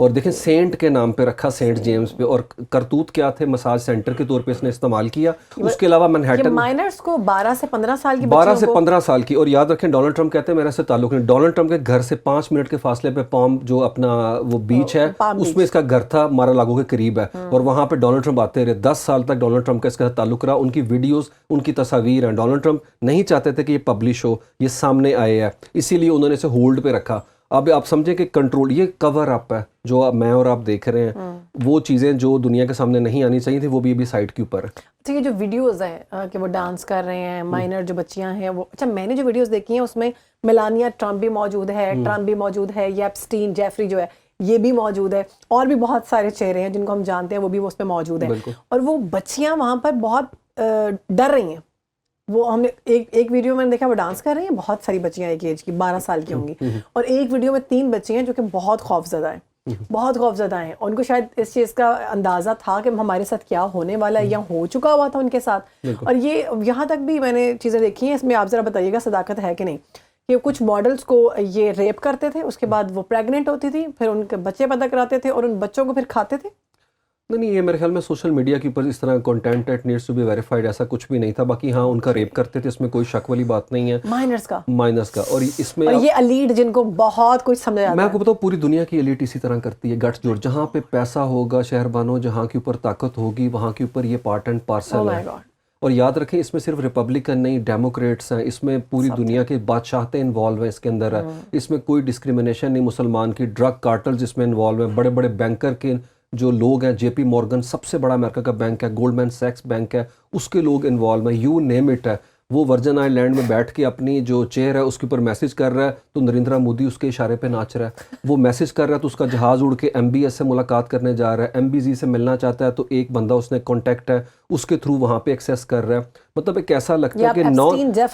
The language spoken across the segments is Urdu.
اور دیکھیں سینٹ کے نام پہ رکھا, سینٹ جیمز پہ, اور کرتوت کیا تھے, مساج سینٹر کے طور پہ اس نے استعمال کیا. اس کے علاوہ منہیٹن مائنرز کو 12 سے 15 سال کی 12 سے 15 سال کی. اور یاد رکھیں ڈونلڈ ٹرمپ کہتے ہیں میرے سے تعلق نہیں, ڈونلڈ ٹرمپ کے گھر سے 5 منٹ کے فاصلے پہ پام جو اپنا وہ بیچ ہے اس میں اس کا گھر تھا, مارا لاگو کے قریب ہے, اور وہاں پہ ڈونلڈ ٹرمپ آتے رہے. 10 سال تک ڈونلڈ ٹرمپ کا اس کا تعلق رہا. ان کی ویڈیوز, ان کی تصاویر ہیں. ڈونلڈ ٹرمپ نہیں چاہتے تھے کہ یہ پبلش ہو, یہ سامنے آئے ہے, اسی لیے انہوں نے اسے ہولڈ پہ رکھا. اب آپ سمجھیں کہ کنٹرول, یہ کور اپ ہے جو میں اور آپ دیکھ رہے ہیں, وہ چیزیں جو دنیا کے سامنے نہیں آنی چاہیے تھی وہ بھی ابھی سائٹ کے اوپر ہے. اچھا یہ جو ویڈیوز ہیں کہ وہ ڈانس کر رہے ہیں, مائنر جو بچیاں ہیں وہ, اچھا میں نے جو ویڈیوز دیکھی ہیں اس میں میلانیا ٹرمپ بھی موجود ہے, ٹرمپ بھی موجود ہے, یہ ایپسٹین جیفری جو ہے یہ بھی موجود ہے, اور بھی بہت سارے چہرے ہیں جن کو ہم جانتے ہیں وہ بھی اس میں موجود ہیں. اور وہ بچیاں وہاں پر بہت ڈر رہی ہیں. وہ ہم نے ایک ویڈیو میں نے دیکھا وہ ڈانس کر رہی ہیں, بہت ساری بچیاں ایک ایج کی 12 سال کی ہوں گی, اور ایک ویڈیو میں 3 بچی ہیں جو کہ بہت خوفزدہ ہیں, بہت خوفزدہ ہیں. ان کو شاید اس چیز کا اندازہ تھا کہ ہمارے ساتھ کیا ہونے والا ہے یا ہو چکا ہوا تھا ان کے ساتھ. اور یہ یہاں تک بھی میں نے چیزیں دیکھی ہیں, اس میں آپ ذرا بتائیے گا صداقت ہے کہ نہیں, کہ کچھ ماڈلز کو یہ ریپ کرتے تھے, اس کے بعد وہ پریگننٹ ہوتی تھی, پھر ان کے بچے پیدا کراتے تھے اور ان بچوں کو پھر کھاتے تھے. نہیں, یہ میرے خیال میں سوشل میڈیا کے اوپر اس طرح content it needs to be verified ایسا کچھ بھی نہیں تھا. باقی ہاں ان کا ریپ کرتے تھے, اس میں کوئی شک والی بات نہیں ہے. مائنرز کا. اور اس میں یہ ایلیٹ جن کو بہت کچھ سمجھ آتا ہے, میں آپ کو بتاؤں پوری دنیا کی ایلیٹ اسی طرح کرتی ہے, گٹس جوڑ. جہاں پہ پیسہ ہوگا شہر بانو, جہاں کے اوپر طاقت ہوگی وہاں کے اوپر یہ پارٹ اینڈ پارسل ہے. اور یاد رکھیں اس میں صرف ریپبلکن نہیں, ڈیموکریٹس ہیں, اس میں پوری دنیا کے بادشاہتیں انوالو ہیں اس کے اندر ہے. اس میں کوئی ڈسکریمنیشن نہیں مسلمان کی. ڈرگ کارٹلز اس میں انوالو ہیں, بڑے بڑے بینکر کے جو لوگ ہیں, جے پی مورگن سب سے بڑا امریکہ کا بینک ہے, گولڈمین سیکس بینک ہے, اس کے لوگ انوالو ہیں, یو نیم اٹ ہے. وہ ورجن آئی لینڈ میں بیٹھ کے اپنی جو چیئر ہے اس کے اوپر میسج کر رہا ہے تو نریندرا مودی اس کے اشارے پہ ناچ رہا ہے. وہ میسج کر رہا ہے تو اس کا جہاز اڑ کے MBS سے ملاقات کرنے جا رہا ہے, MBZ سے ملنا چاہتا ہے تو ایک بندہ اس نے کانٹیکٹ ہے اس کے تھرو وہاں پہ ایکسیس کر رہا ہے. مطلب ایک ایسا لگتا ہے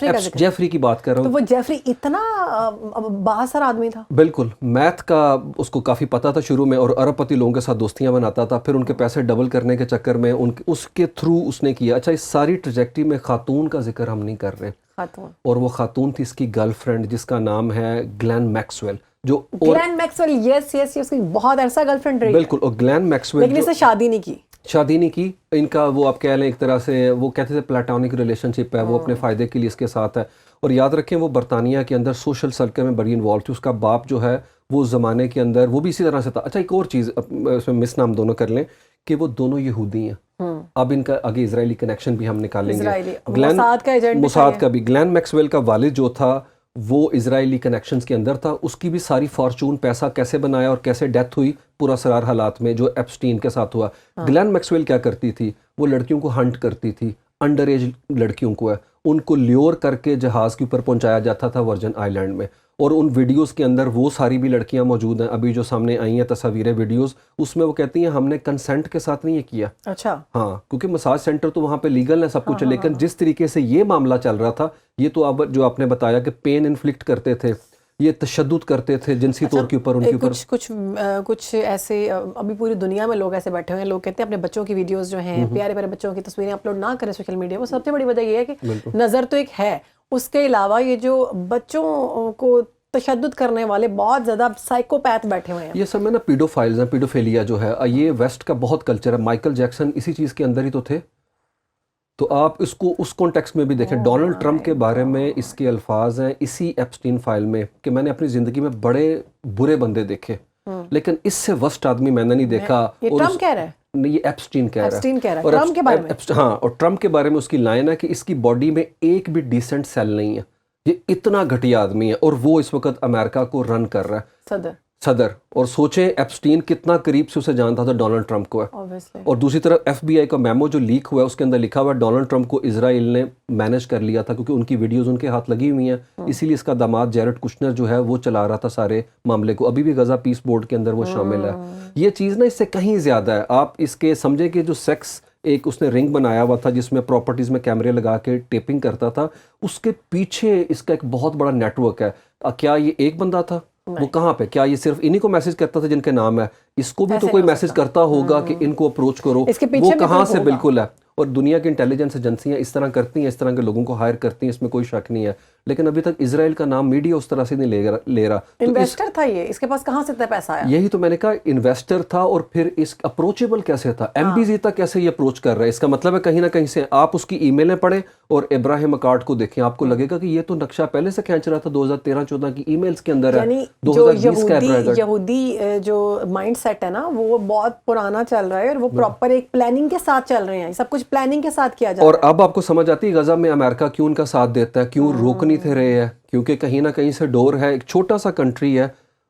کہ جیفری کی بات کر رہا ہوں. تو وہ جیفری اتنا بااثر آدمی تھا, بالکل میتھ کا اس کو کافی پتہ تھا شروع میں, اور ارب پتی لوگوں کے ساتھ دوستیاں بناتا تھا, پھر ان کے پیسے ڈبل کرنے کے چکر میں اس کے تھرو اس نے کیا. اچھا اس ساری ٹریجیکٹری میں خاتون کا ذکر ہم نہیں کر رہے, اور وہ خاتون تھی اس کی گرل فرینڈ جس کا نام ہے گلین میکسویل. جو گلین میکسویل, یس اس کی بہت عرصہ گرل فرینڈ رہی. بالکل, اور گلین میکسویل لیکن اس نے شادی نہیں کی. ان کا وہ آپ کہہ لیں ایک طرح سے وہ کہتے تھے پلاٹونک ریلیشن شپ ہے, وہ اپنے فائدے کے لیے اس کے ساتھ ہے. اور یاد رکھیں وہ برطانیہ کے اندر سوشل سرکل میں بڑی انوالو تھی. اس کا باپ جو ہے وہ زمانے کے اندر وہ بھی اسی طرح سے تھا. اچھا ایک اور چیز اس میں مس نام دونوں کر لیں کہ وہ دونوں یہودی ہیں. اب ان کا آگے اسرائیلی کنیکشن بھی ہم نکالیں گے, موساد کا بھی. گلین میکسویل کا والد جو تھا وہ اسرائیلی کنیکشنز کے اندر تھا. اس کی بھی ساری فارچون پیسہ کیسے بنایا اور کیسے ڈیتھ ہوئی پورا سرار حالات میں جو ایپسٹین کے ساتھ ہوا. گلین میکسویل کیا کرتی تھی, وہ لڑکیوں کو ہنٹ کرتی تھی, انڈر ایج لڑکیوں کو ہے, ان کو لیور کر کے جہاز کے اوپر پہنچایا جاتا تھا ورجن آئی لینڈ میں. اور ان ویڈیوز کے اندر وہ ساری بھی لڑکیاں موجود ہیں ابھی جو سامنے آئی ہیں تصاویریں ویڈیوز, اس میں وہ کہتی ہیں ہم نے کنسنٹ کے ساتھ نہیں یہ کیا. اچھا ہاں, کیونکہ مساج سینٹر تو وہاں پہ لیگل ہے سب کچھ, لیکن جس طریقے سے یہ معاملہ چل رہا تھا, یہ تو اب جو آپ نے بتایا کہ پین انفلکٹ کرتے تھے, یہ تشدد کرتے تھے جنسی طور کے اوپر ان کے اوپر. کچھ ایسے ابھی پوری دنیا میں لوگ ایسے بیٹھے ہوئے ہیں, لوگ کہتے ہیں اپنے بچوں کی ویڈیوز جو ہیں, پیارے پیارے بچوں کی تصویریں اپلوڈ نہ کریں سوشل میڈیا. وہ سب سے بڑی وجہ یہ ہے کہ نظر تو ایک ہے, اس کے علاوہ یہ جو بچوں کو تشدد کرنے والے بہت زیادہ سائیکوپیتھ بیٹھے ہوئے ہیں. یہ سب میں نا پیڈو فائلز ہیں, پیڈوفیلیا جو ہے یہ ویسٹ کا بہت کلچر ہے. مائیکل جیکسن اسی چیز کے اندر ہی تو تھے. تو آپ اس کو اس کانٹیکسٹ میں بھی دیکھیں. ڈونلڈ ٹرمپ کے بارے میں اس کے الفاظ ہیں اسی ایپسٹین فائل میں کہ میں نے اپنی زندگی میں بڑے برے بندے دیکھے لیکن اس سے ورسٹ آدمی میں نے نہیں دیکھا. یہ ٹرمپ کہہ رہا ہے, نہیں یہ ایپسٹین کہہ رہا ہے. اور ٹرمپ کے بارے میں ہاں, اور ٹرمپ کے بارے میں اس کی لائن ہے کہ اس کی باڈی میں ایک بھی ڈیسنٹ سیل نہیں ہے, یہ اتنا گھٹیا آدمی ہے, اور وہ اس وقت امریکہ کو رن کر رہا ہے, صدر. اور سوچیں ایپسٹین کتنا قریب سے اسے جانتا تھا ڈونلڈ ٹرمپ کو ہے. اور دوسری طرف FBI کا میمو جو لیک ہوا ہے اس کے اندر لکھا ہوا ہے ڈونلڈ ٹرمپ کو اسرائیل نے مینیج کر لیا تھا کیونکہ ان کی ویڈیوز ان کے ہاتھ لگی ہوئی ہیں, اسی لیے اس کا داماد جیرڈ کشنر جو ہے وہ چلا رہا تھا سارے معاملے کو. ابھی بھی غزہ پیس بورڈ کے اندر وہ شامل ہے. یہ چیز نا اس سے کہیں زیادہ ہے. آپ اس کے سمجھیں کہ جو سیکس ایک اس نے رنگ بنایا ہوا تھا جس میں پراپرٹیز میں کیمرے لگا کے ٹیپنگ کرتا تھا, اس کے پیچھے اس کا ایک بہت بڑا نیٹ ورک ہے. کیا یہ ایک بندہ تھا؟ وہ کہاں پہ, کیا یہ صرف انہی کو میسج کرتا تھا جن کے نام ہے؟ اس کو بھی تو کوئی میسج کرتا ہوگا کہ ان کو اپروچ کرو, وہ کہاں سے بالکل ہے. اور دنیا کی انٹیلیجنس ایجنسیاں اس طرح کرتی ہیں, اس طرح کے لوگوں کو ہائر کرتی ہیں, اس میں کوئی شک نہیں ہے, لیکن ابھی تک اسرائیل کا نام میڈیا اس طرح سے نہیں لے رہا. انویسٹر تھا یہ, اس کے پاس کہاں سے اتنا پیسہ آیا؟ یہی تو میں نے کہا, انویسٹر تھا, اور پھر اس اپروچیبل کیسے تھا, MBZ تک کیسے یہ اپروچ کر رہا ہے. اس کا مطلب ہے کہیں نہ کہیں سے آپ اس کی ای میلیں پڑھیں اور ابراہیم اکارڈ کو دیکھیں, آپ کو لگے گا کہ یہ تو نقشہ پہلے سے کھینچ رہا تھا, 2013-14 کی ای میلز کے اندر ہے. یعنی 2020 کا یہودی جو مائنڈ سیٹ ہے نا وہ بہت پرانا چل رہا ہے, اور وہ پراپر ایک پلاننگ کے ساتھ چل رہے ہیں, سب کچھ پلاننگ کے ساتھ کیا جا رہا ہے. اور اب آپ کو سمجھ آتی ہے غزہ میں امریکہ کیوں ان کا ساتھ دیتا ہے, کیوں روک نہیں تھے رہے ہیں, کیونکہ کہیں نہ کہیں سے ڈور ہے. ایک چھوٹا سا کنٹری ہے,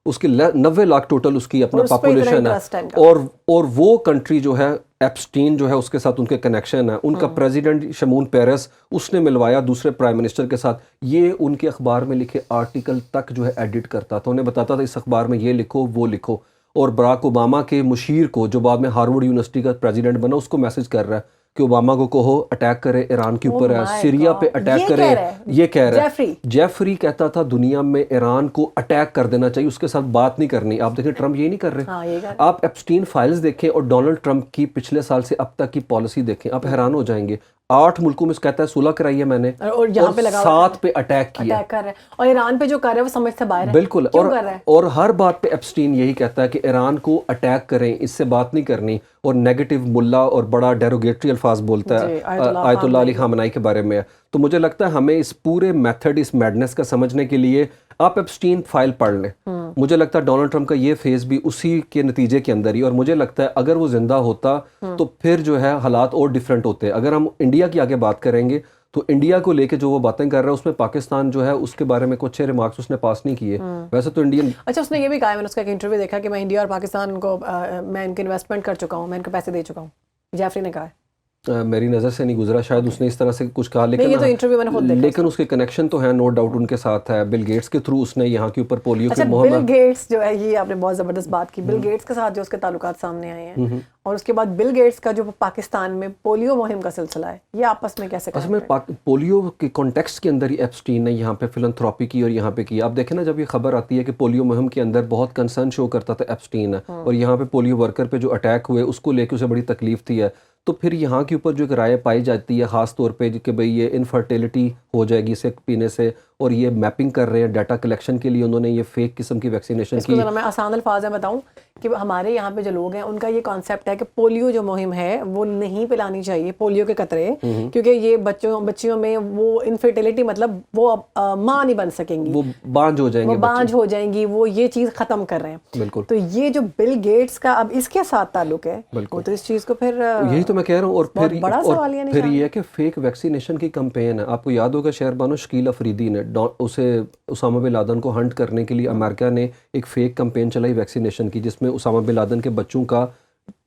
اس کی 90 لاکھ ٹوٹل اس کی اپنا پاپولیشن ہے, اور وہ کنٹری جو ہے ایپسٹین جو ہے اس کے ساتھ ان کے کنیکشن ہے. ان کا پریزیڈنٹ شمون پیرس اس نے ملوایا دوسرے پرائم منسٹر کے ساتھ, یہ ان کے اخبار میں لکھے آرٹیکل تک جو ہے ایڈٹ کرتا تھا, انہیں بتاتا تھا اس اخبار میں یہ لکھو وہ لکھو. اور براک اوباما کے مشیر کو جو بعد میں ہارورڈ یونیورسٹی کا پریزیڈنٹ بنا, اس کو میسج کر رہا ہے کہ اوباما کو کہو اٹیک کرے ایران کے اوپر, سیریا پہ اٹیک کرے. یہ کہہ رہا ہے جیفری کہتا تھا دنیا میں ایران کو اٹیک کر دینا چاہیے, اس کے ساتھ بات نہیں کرنی. آپ دیکھیں ٹرمپ یہ نہیں کر رہے. آپ ایپسٹین فائلز دیکھیں اور ڈونلڈ ٹرمپ کی پچھلے سال سے اب تک کی پالیسی دیکھیں, آپ حیران ہو جائیں گے. 8 ملکوں میں کہتا ہے صلح کرائی ہے میں نے, اور 7 پہ اٹیک کیا, اور ایران پہ جو کر رہا ہے وہ سمجھ سے باہر ہے. بالکل, اور ہر بات پہ ایپسٹین یہی کہتا ہے کہ ایران کو اٹیک کریں, اس سے بات نہیں کرنی, اور نیگیٹو ملا اور بڑا ڈیروگیٹری الفاظ بولتا ہے آیت اللہ علی خامنائی کے بارے میں. تو مجھے لگتا ہے ہمیں اس پورے میتھڈ, اس میڈنس کا سمجھنے کے لیے آپ ایپسٹین فائل پڑھ لیں. مجھے لگتا ہے ڈونلڈ ٹرمپ کا یہ فیز بھی اسی کے نتیجے کے اندر ہی, اور مجھے لگتا ہے اگر وہ زندہ ہوتا تو پھر جو ہے حالات اور ڈیفرنٹ ہوتے. اگر ہم انڈیا کی آگے بات کریں گے تو انڈیا کو لے کے جو وہ باتیں کر رہا ہے اس میں پاکستان جو ہے اس کے بارے میں کچھ اچھے ریمارکس اس نے پاس نہیں کیے. ویسے تو انڈین, اچھا اس نے یہ بھی کہا ہے, میں نے اس کا ایک انٹرویو دیکھا کہ میں انڈیا اور پاکستان کو میں ان کے انویسٹمنٹ کر چکا ہوں, میں ان کو پیسے دے چکا ہوں. جیفری نے کہا ہے, میری نظر سے نہیں گزرا, شاید اس نے اس طرح سے کچھ کہا, لیکن اس کے کنیکشن تو ہیں نو ڈاؤٹ ان کے ساتھ ہے. بل گیٹس کے تھرو اس نے یہاں کے اوپر پولیو کی مہم. بل گیٹس جو ہے, یہ آپ نے بہت زبردست بات کی, بل گیٹس کے ساتھ جو اس کے تعلقات سامنے آئے ہیں, اور اس کے بعد بل گیٹس کا جو پاکستان میں پولیو مہم کا سلسلہ ہے, یہ آپس میں کیسے اصل میں پولیو کے کانٹیکسٹ کے اندر ہی ایپسٹین نے یہاں پہ فلانتھراپی کی اور یہاں پہ کی. آپ دیکھیں نا, جب یہ خبر آتی ہے کہ پولیو مہم کے اندر بہت کنسرن شو کرتا تھا ایپسٹین ہے, اور یہاں پہ پولیو ورکر پہ جو اٹیک ہوئے اس کو لے کے اسے بڑی تکلیف تھی ہے, تو پھر یہاں کے اوپر جو ایک رائے پائی جاتی ہے خاص طور پہ کہ بھئی یہ انفرٹیلٹی ہو جائے گی اسے پینے سے, اور یہ میپنگ کر رہے ہیں ڈیٹا کلیکشن کے لیے, انہوں نے یہ فیک قسم کی ویکسینیشن کی. میں آسان الفاظ میں بتاؤں کہ ہمارے یہاں پہ جو لوگ ہیں ان کا یہ کانسیپٹ ہے کہ پولیو جو مہم ہے وہ نہیں پلانی چاہیے, پولیو کے قطرے, کیونکہ یہ بچیوں میں وہ انفرٹیلٹی, مطلب وہ ماں نہیں بن سکیں گی, وہ بانجھ ہو جائیں گی, وہ یہ چیز ختم کر رہے ہیں. بالکل. تو یہ جو بل گیٹس کا اب اس کے ساتھ تعلق ہے, تو اس چیز کو پھر یہی تو میں کہہ رہا ہوں. اور بڑا سوال پھر یہ ہے کہ فیک ویکسینیشن کی کمپین ہے. آپ کو یاد ہوگا شہر بانو شکیل افریدی نے اسے اسامہ بن لادن کو ہنٹ کرنے کے لیے امریکہ نے ایک فیک کمپین چلائی ویکسینیشن کی, جس میں اسامہ بن لادن کے بچوں کا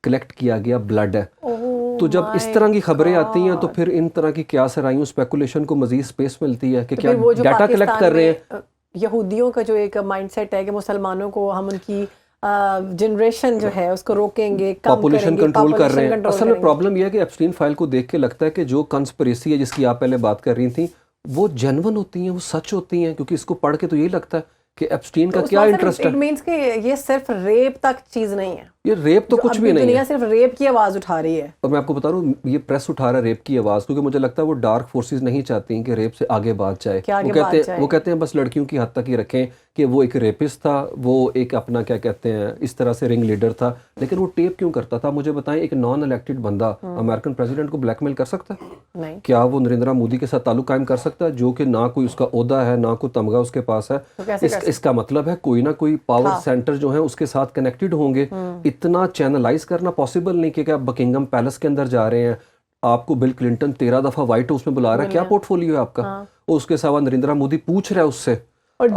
کلیکٹ کیا گیا بلڈ ہے. تو جب اس طرح کی خبریں آتی ہیں تو پھر ان طرح کی کیا سرائیوں اسپیکولیشن کو مزید سپیس ملتی ہے کہ کیا ڈیٹا کلیکٹ کر رہے ہیں. یہودیوں کا جو ایک مائنڈ سیٹ ہے کہ مسلمانوں کو ہم ان کی جنریشن جو ہے اس کو روکیں گے, پاپولیشن کنٹرول کر رہے ہیں. اصل میں پرابلم یہ ہے کہ ایپسٹین فائل کو دیکھ کے لگتا ہے کہ جو کنسپریسی ہے جس کی آپ پہلے بات کر رہی تھیں وہ جینون ہوتی ہیں, وہ سچ ہوتی ہیں, کیونکہ اس کو پڑھ کے تو یہی لگتا ہے کہ ایپسٹین کا کیا انٹرسٹ ہے. اٹ مینس کہ یہ صرف ریپ تک چیز نہیں ہے, یہ ریپ تو کچھ بھی نہیں ہے, دنیا صرف ریپ کی آواز اٹھا رہی ہے. اور میں آپ کو بتا رہا ہوں یہ پریس اٹھا رہا ہے ریپ کی آواز, کیونکہ مجھے لگتا ہے وہ ڈارک فورسز نہیں چاہتی کہ ریپ سے آگے بات جائے. وہ کہتے ہیں بس لڑکیوں کی حد تک ہی رکھیں کہ وہ ایک ریپسٹ تھا, وہ ایک اپنا کیا کہتے ہیں اس طرح سے رنگ لیڈر تھا, لیکن وہ ٹیپ کیوں کرتا تھا؟ مجھے بتائیں, ایک نان الیکٹڈ بندہ امریکن پریزیڈنٹ کو بلیک میل کر سکتا ہے؟ کیا وہ نریندرا مودی کے ساتھ تعلق قائم کر سکتا ہے جو کہ نہ کوئی اس کا عہدہ ہے نہ کوئی تمغہ اس کے پاس ہے؟ اس کا مطلب ہے کوئی نہ کوئی پاور سینٹر جو ہے اس کے ساتھ کنیکٹڈ ہوں گے. اتنا چینلائز کرنا پاسبل نہیں کہ آپ بکنگم پیلس کے اندر جا رہے ہیں, آپ کو بل کلنٹن 13 دفعہ وائٹ ہاؤس میں بلا رہا ہے, کیا پورٹ فولیو ہے آپ کا, اور اس کے سوا نریندرا مودی پوچھ رہا ہے اس سے. اور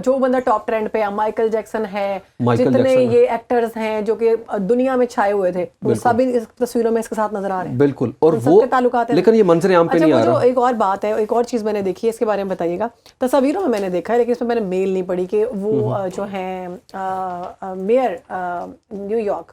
جو بندہ ٹاپ ٹرینڈ پہ ہے, مائیکل جیکسن ہے, جتنے یہ ایکٹرز ہیں جو کہ دنیا میں چھائے ہوئے تھے, وہ سبھی اس تصویروں میں اس کے ساتھ نظر آ رہے ہیں. بالکل, اور وہ لیکن یہ منظر عام پہ نہیں آ رہا. ایک اور بات ہے, ایک اور چیز میں نے دیکھی ہے, اس کے بارے میں بتائیے گا. تصاویروں میں میں نے دیکھا ہے, لیکن اس میں میں نے میل نہیں پڑھی کہ وہ جو ہیں mayor new York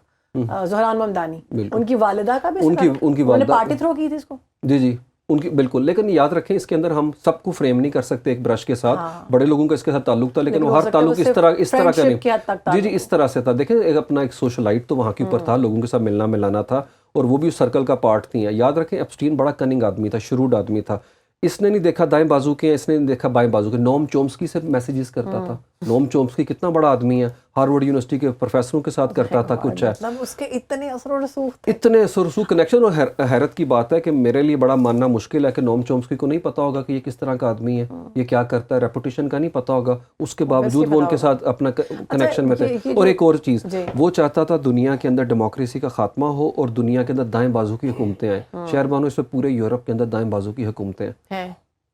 Dhahran Mamdani, ان کی والدہ کا بھی ان کی والدہ پارٹی تھرو کی تھی اس کو. جی ان کی بالکل, لیکن یاد رکھیں اس کے اندر ہم سب کو فریم نہیں کر سکتے ایک برش کے ساتھ. بڑے لوگوں کا اس کے ساتھ تعلق تھا, لیکن وہ ہر تعلق اس طرح کا نہیں. جی اس طرح سے تھا. دیکھیں ایک اپنا ایک سوشلائٹ تو وہاں کے اوپر تھا, لوگوں کے ساتھ ملنا ملانا تھا, اور وہ بھی اس سرکل کا پارٹ تھی ہیں. یاد رکھیں ایپسٹین بڑا کننگ آدمی تھا, شروڈ آدمی تھا. اس نے نہیں دیکھا دائیں بازو کے, اس نے نہیں دیکھا بائیں بازو کے. نوم چومسکی سے میسیجز کرتا تھا. نوم چومسکی کتنا بڑا آدمی ہے, ہارورڈ یونیورسٹی کے پروفیسروں کے ساتھ کرتا تھا کچھ ہے. اس کے اتنے اثر و رسوخ تھے, اتنے اثر و رسوخ کنیکشن. اور حیرت کی بات ہے کہ میرے لیے بڑا ماننا مشکل ہے کہ نوم چومسکی کو نہیں پتا ہوگا کہ یہ کس طرح کا آدمی ہے, یہ کیا کرتا ہے, ریپوٹیشن کا نہیں پتا ہوگا. اس کے باوجود وہ ان کے ساتھ اپنا کنیکشن میں تھے. اور ایک اور چیز, وہ چاہتا تھا دنیا کے اندر ڈیموکریسی کا خاتمہ ہو اور دنیا کے اندر دائیں بازو کی حکومتیں آئیں. شہربانو اس میں پورے یورپ کے اندر دائیں بازو کی حکومتیں ہیں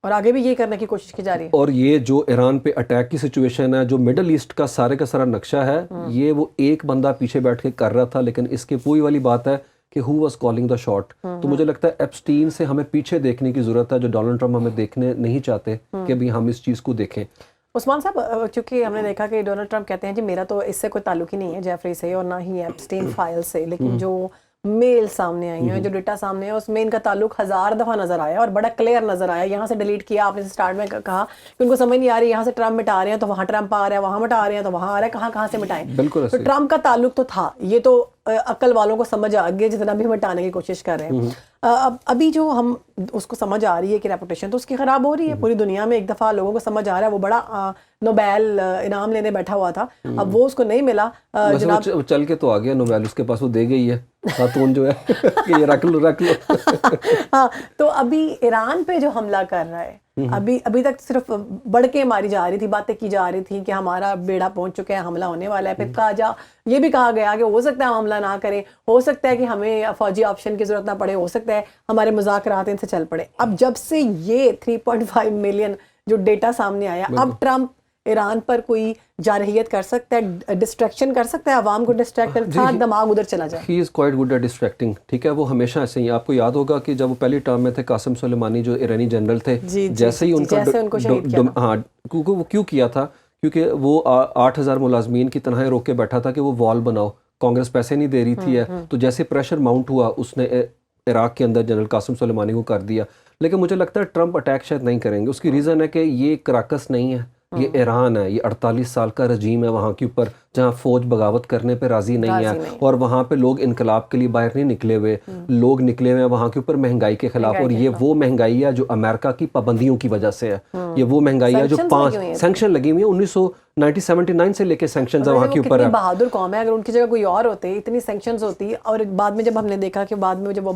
اور آگے بھی یہ کرنے کی کوشش کی جا رہی ہے. اور یہ جو ایران پہ اٹیک کی سچویشن ہے, جو مڈل ایسٹ کا سارے کا سارا نقشہ ہے, یہ وہ ایک بندہ پیچھے بیٹھ کے کر رہا تھا. لیکن اس کے وہی والی بات ہے کہ who was calling the shot. تو مجھے لگتا ہے ایپسٹین سے ہمیں پیچھے دیکھنے کی ضرورت ہے, جو ڈونلڈ ٹرمپ ہمیں دیکھنے نہیں چاہتے کہ بھی ہم اس چیز کو دیکھیں. عثمان صاحب, چونکہ ہم نے دیکھا کہ ڈونلڈ ٹرمپ کہتے ہیں جی میرا تو اس سے کوئی تعلق ہی نہیں ہے جیفری سے, اور نہ ہی ایپسٹین فائل سے, لیکن جو میل سامنے آئی ہیں, جو ڈیٹا سامنے ہے, اس میں ان کا تعلق 1000 دفعہ نظر آیا اور بڑا کلیئر نظر آیا. یہاں سے ڈیلیٹ کیا, آپ نے سٹارٹ میں کہا کہ ان کو سمجھ نہیں آ رہی, یہاں سے ٹرمپ مٹا رہے ہیں تو وہاں ٹرمپ آ رہا ہے, وہاں مٹا رہے ہیں تو وہاں آ رہا ہے, کہاں سے مٹائیں. بالکل تو ٹرمپ کا تعلق تو تھا, یہ تو عقل والوں کو سمجھ آ گیا جتنا بھی مٹانے کی کوشش کر رہے ہیں. ابھی جو ہم اس کو سمجھ آ رہی ہے کہ ریپوٹیشن تو اس کی خراب ہو رہی ہے پوری دنیا میں. ایک دفعہ لوگوں کو سمجھ آ رہا ہے, وہ بڑا نوبیل انعام لینے بیٹھا ہوا تھا, اب وہ اس کو نہیں ملا. جناب چل کے تو آ گیا نوبیل, اس کے پاس وہ دے گئی ہے خاتون جو ہے کہ یہ رکھ لو. ہاں, تو ابھی ایران پہ جو حملہ کر رہا ہے, ابھی تک صرف بڑکیں ماری جا رہی تھی, باتیں کی جا رہی تھی کہ ہمارا بیڑا پہنچ چکا ہے, حملہ ہونے والا ہے. پھر یہ بھی کہا گیا کہ ہو سکتا ہے ہم حملہ نہ کریں, ہو سکتا ہے کہ ہمیں فوجی آپشن کی ضرورت نہ پڑے, ہو سکتا ہے ہمارے مذاکرات ان سے چل پڑے. اب جب سے یہ 3.5 ملین جو ڈیٹا سامنے آیا, اب ٹرمپ ایران پر کوئی جارحیت کر سکتا ہے, ڈسٹریکشن کر سکتا ہے, عوام کو ڈسٹریکٹ کر سکتا ہے, دماغ ادھر چلا جائے. He is quite good at distracting. ٹھیک ہے, وہ ہمیشہ ایسے ہی. آپ کو یاد ہوگا کہ جب وہ پہلی ٹرم میں تھے, قاسم سلیمانی جو ایرانی جنرل تھے, جیسے ہی ان کا ہاں, وہ کیوں کیا تھا, کیونکہ وہ 8000 ملازمین کی تنہائی روک کے بیٹھا تھا کہ وہ وال بناؤ, کانگریس پیسے نہیں دے رہی تھی. تو جیسے پریشر ماؤنٹ ہوا, اس نے عراق کے اندر جنرل قاسم سلیمانی کو کر دیا. لیکن مجھے لگتا ہے ٹرمپ اٹیک شاید نہیں کریں گے. اس کی ریزن ہے کہ یہ کراکس نہیں ہے, یہ ایران ہے. یہ 48 سال کا رجیم ہے وہاں کے اوپر, جہاں فوج بغاوت کرنے پہ راضی نہیں ہے, اور وہاں پہ لوگ انقلاب کے لیے باہر نہیں نکلے ہوئے, لوگ نکلے ہوئے ہیں وہاں کے اوپر مہنگائی کے خلاف. اور یہ وہ مہنگائی ہے جو امریکہ کی پابندیوں کی وجہ سے ہے. یہ وہ مہنگائی ہے جو 5 سینکشن لگی ہوئی ہیں 1979 سے لے کے سینکشنز وہاں کے اوپر ہے. بہادر قوم ہے, اگر ان کی جگہ کوئی اور ہوتے, اتنی سینکشنز ہوتی. اور بعد میں جب ہم نے دیکھا کہ بعد میں جب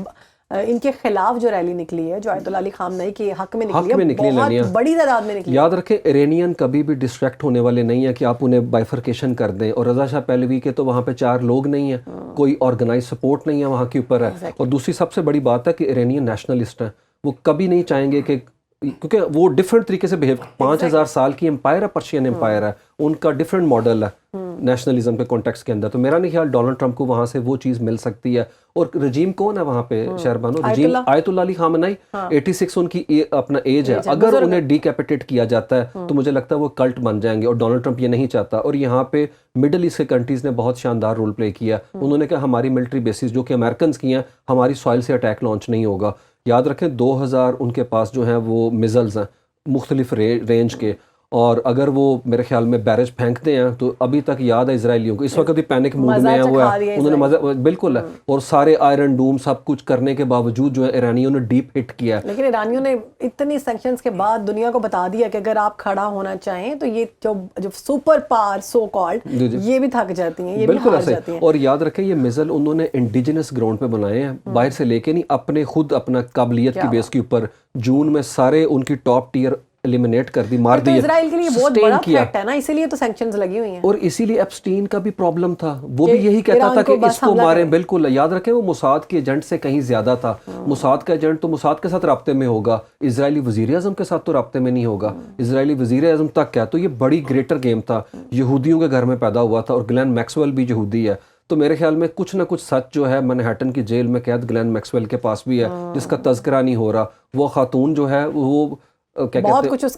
ان کے خلاف جو ریلی نکلی ہے, جو آیت اللہ علی خامنئی کے حق میں نکلی ہے, بہت بڑی تعداد میں نکلی. یاد رکھیں ایرانین کبھی بھی ڈسٹریکٹ ہونے والے نہیں ہیں کہ آپ انہیں بائیفرکیشن کر دیں. اور رضا شاہ پہلوی کے تو وہاں پہ 4 لوگ نہیں ہیں, کوئی آرگنائز سپورٹ نہیں ہے وہاں کے اوپر ہے. اور دوسری سب سے بڑی بات ہے کہ ایرانین نیشنلسٹ ہیں, وہ کبھی نہیں چاہیں گے کہ, کیونکہ وہ ڈفرینٹ طریقے سے بہیو, 5000 سال کی امپائر ہے, پرشین امپائر ہے, ان کا ڈفرینٹ ماڈل ہے نیشنلزم کے کانٹیکسٹ کے اندر. تو میرا نہیں خیال ڈونلڈ ٹرمپ کو وہاں سے وہ چیز مل سکتی ہے. اور رجیم کون ہے وہاں پہ شہربانو, رجیم آیت اللہ علی خامنئی, 86 ان کی اپنا ایج ہے. اگر انہیں ڈیکیپیٹیٹ کیا جاتا ہے تو مجھے لگتا ہے وہ کلٹ بن جائیں گے, اور ڈونلڈ ٹرمپ یہ نہیں چاہتا. اور یہاں پہ مڈل ایسٹ کے کنٹریز نے بہت شاندار رول پلے کیا. انہوں نے کہا ہماری ملٹری بیسز جو کہ امریکنز کی ہیں, ہماری سوائل سے اٹیک لانچ نہیں ہوگا. یاد رکھیں 2000 ان کے پاس جو ہیں وہ میزلز ہیں مختلف رینج کے, اور اگر وہ میرے خیال میں بیرج پھینکتے ہیں تو ابھی تک یاد ہے اسرائیلیوں کو, اس وقت بھی پینک موڈ میں ہیں وہ ہے, انہوں نے مزہ بالکل ہے. اور سارے آئرن ڈوم سب کچھ کرنے کے باوجود جو ہے ایرانیوں نے ڈیپ ہٹ کیا ہے. لیکن ایرانیوں نے اتنی سینکشنز کے بعد دنیا کو بتا دیا کہ اگر آپ کھڑا ہونا چاہیں تو یہ جو سپر پاور سو کالڈ, یہ بھی تھک جاتی ہیں, یہ بھی ہار جاتی ہیں. اور یاد رکھیں یہ میزل انہوں نے انڈیجنس گراؤنڈ پہ بنائے ہیں, باہر سے لے کے نہیں, اپنے خود اپنا قابلیت کی بیس کے اوپر. جون میں سارے ان کی ٹاپ ٹیئر ایلیمنیٹ کر دی, مار دی. اسرائیل کے لیے بہت بڑا تھریٹ ہے نا, اسی لیے تو سینکشنز لگی ہوئی ہیں. اور اسی لیے ایپسٹین کا بھی پرابلم تھا, وہ بھی یہی کہتا تھا کہ اس کو ماریں. بالکل یاد رکھیں وہ موساد کے ایجنٹ سے کہیں زیادہ تھا. موساد کا ایجنٹ تو موساد کے ساتھ رابطے میں ہوگا, اسرائیلی وزیر اعظم کے ساتھ تو رابطے میں نہیں ہوگا. اسرائیلی وزیر اعظم تک کیا, تو یہ بڑی گریٹر گیم تھا, یہودیوں کے گھر میں پیدا ہوا تھا. اور گلین میکسویل بھی یہودی ہے, تو میرے خیال میں کچھ نہ کچھ سچ جو ہے منہیٹن کی جیل میں قید گلین میکسویل کے پاس بھی ہے, جس کا تذکرہ نہیں ہو رہا. وہ خاتون جو ہے وہ بہت کچھ اس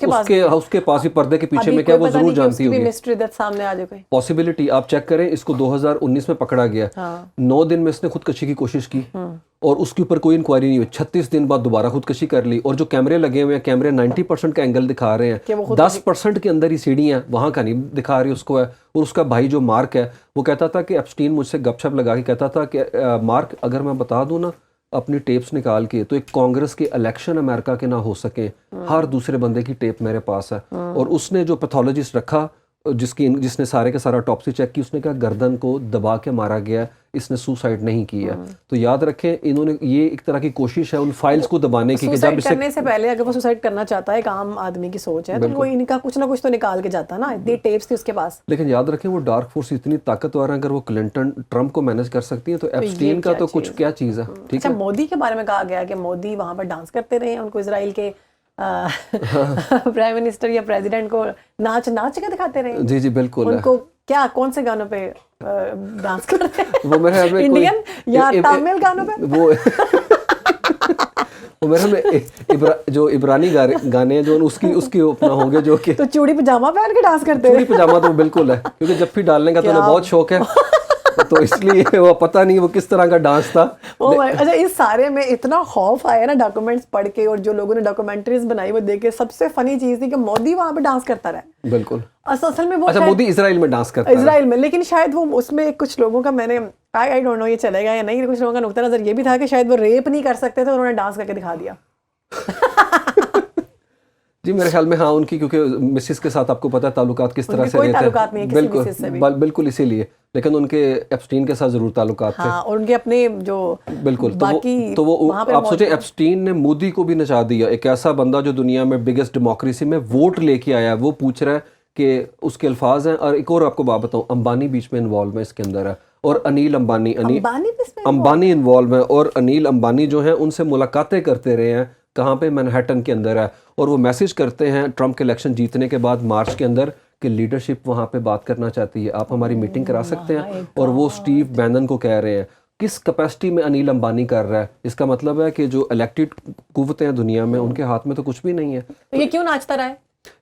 کے پاس بھی پردے کے پیچھے میں کیا وہ ضرور جانتی ہوگی. پاسبلٹی آپ چیک کریں, اس کو 2019 میں پکڑا گیا, 9 دن میں اس نے خودکشی کی کوشش کی, اور اس کے اوپر کوئی انکوائری نہیں ہوئی. 36 دن بعد دوبارہ خودکشی کر لی. اور جو کیمرے لگے ہوئے ہیں, کیمرے 90% کا اینگل دکھا رہے ہیں, 10% کے اندر ہی سیڑھی ہیں, وہاں کا نہیں دکھا رہی اس کو ہے. اور اس کا بھائی جو مارک ہے وہ کہتا تھا کہ ایپسٹین مجھ سے گپ شپ لگا کے کہتا تھا کہ مارک اگر میں بتا دوں نا اپنی ٹیپس نکال کے تو ایک کانگریس کے الیکشن امریکہ کے نہ ہو سکیں, ہر دوسرے بندے کی ٹیپ میرے پاس ہے. اور اس نے جو پیتھولوجسٹ رکھا جس نے سارے کا سارا ٹاپسی چیک کی, اس نے کہا گردن کو دبا کے مارا گیا, اس نے سوسائڈ نہیں کیا. تو یاد رکھیں انہوں نے یہ ایک طرح کی کوشش ہے ان فائلز کو دبانے کی کہ جب اسے کرنے سے پہلے اگر وہ سوسائڈ کرنا چاہتا ہے, ایک عام آدمی کی سوچ ہے, تو وہ ان کا کچھ نہ کچھ تو نکال کے جاتا نا, اتنی ٹیپس تھی اس کے پاس. لیکن یاد رکھیں وہ ڈارک فورس اتنی طاقتور ہیں, اگر وہ کلنٹن ٹرمپ کو مینج کر سکتی ہیں تو ایپسٹین کا تو کچھ کیا چیز ہے. ٹھیک ہے, مودی کے بارے میں کہا گیا کہ مودی وہاں پر ڈانس کرتے رہے ہیں, ان کو اسرائیل کے پرائم منسٹر یا پریزیڈنٹ کو ناچ کے دکھاتے رہے. جی بالکل. ان کو کیا کون سے گانوں پہ ڈانس کرتے ہیں, وہ میرے خیال میں انڈین یا تامل گانوں پہ, وہ میرے میں جو عبرانی گانے ہیں جو اس کی اپنا ہوں گے جو کہ تو چوڑی پجامہ پہن کے ڈانس کرتے ہیں. چوڑی پجامہ تو بالکل ہے, کیونکہ جب بھی ڈالنے کا تو انہیں بہت شوق ہے, تو اس لیے وہ پتہ نہیں وہ کس طرح کا ڈانس تھا. اچھا, اس سارے میں اتنا خوف آیا نا ڈاکومنٹس پڑھ کے, اور جو لوگوں نے ڈاکومنٹریز بنائی وہ دیکھ کے, سب سے فنی چیز تھی کہ مودی وہاں پہ ڈانس کرتا رہا. بالکل. اصل میں وہ اچھا مودی اسرائیل میں ڈانس کرتا ہے, اسرائیل میں, لیکن شاید وہ اس میں کچھ لوگوں کا, میں نے آئی ڈونٹ نو یہ چلے گا یا نہیں, کچھ لوگوں کا نقطہ نظر یہ بھی تھا کہ شاید وہ ریپ نہیں کر سکتے تھے, انہوں نے ڈانس کر کے دکھا دیا. جی میرے خیال میں ہاں ان کی, کیونکہ مسز کے ساتھ آپ کو پتہ ہے تعلقات کس طرح سے رہتے ہیں. بالکل اسی لیے, لیکن ان کے ایپسٹین کے ساتھ ضرور تعلقات تھے, اور ان کے اپنے جو بالکل. تو وہ آپ سوچیں ایپسٹین نے مودی کو بھی نچا دیا, ایک ایسا بندہ جو دنیا میں بگیسٹ ڈیموکریسی میں ووٹ لے کے آیا, وہ پوچھ رہا ہے کہ اس کے الفاظ ہیں. اور ایک اور آپ کو بات بتاؤں, امبانی بیچ میں انوالو ہے اس کے اندر ہے, اور انیل امبانی انوالو ہے, اور انیل امبانی جو ہیں ان سے ملاقاتیں کرتے رہے ہیں, کہاں پہ مینہٹن کے اندر ہے, اور وہ میسج کرتے ہیں ٹرمپ کے الیکشن جیتنے کے بعد مارچ کے اندر کہ لیڈرشپ وہاں پہ بات کرنا چاہتی ہے, آپ ہماری میٹنگ کرا سکتے ہیں. اور وہ سٹیو بینن کو کہہ رہے ہیں, کس کیپیسٹی میں انیل امبانی کر رہا ہے, اس کا مطلب ہے کہ جو الیکٹڈ قوتیں ہیں دنیا میں ان کے ہاتھ میں تو کچھ بھی نہیں ہے. یہ کیوں ناچتا رہا ہے؟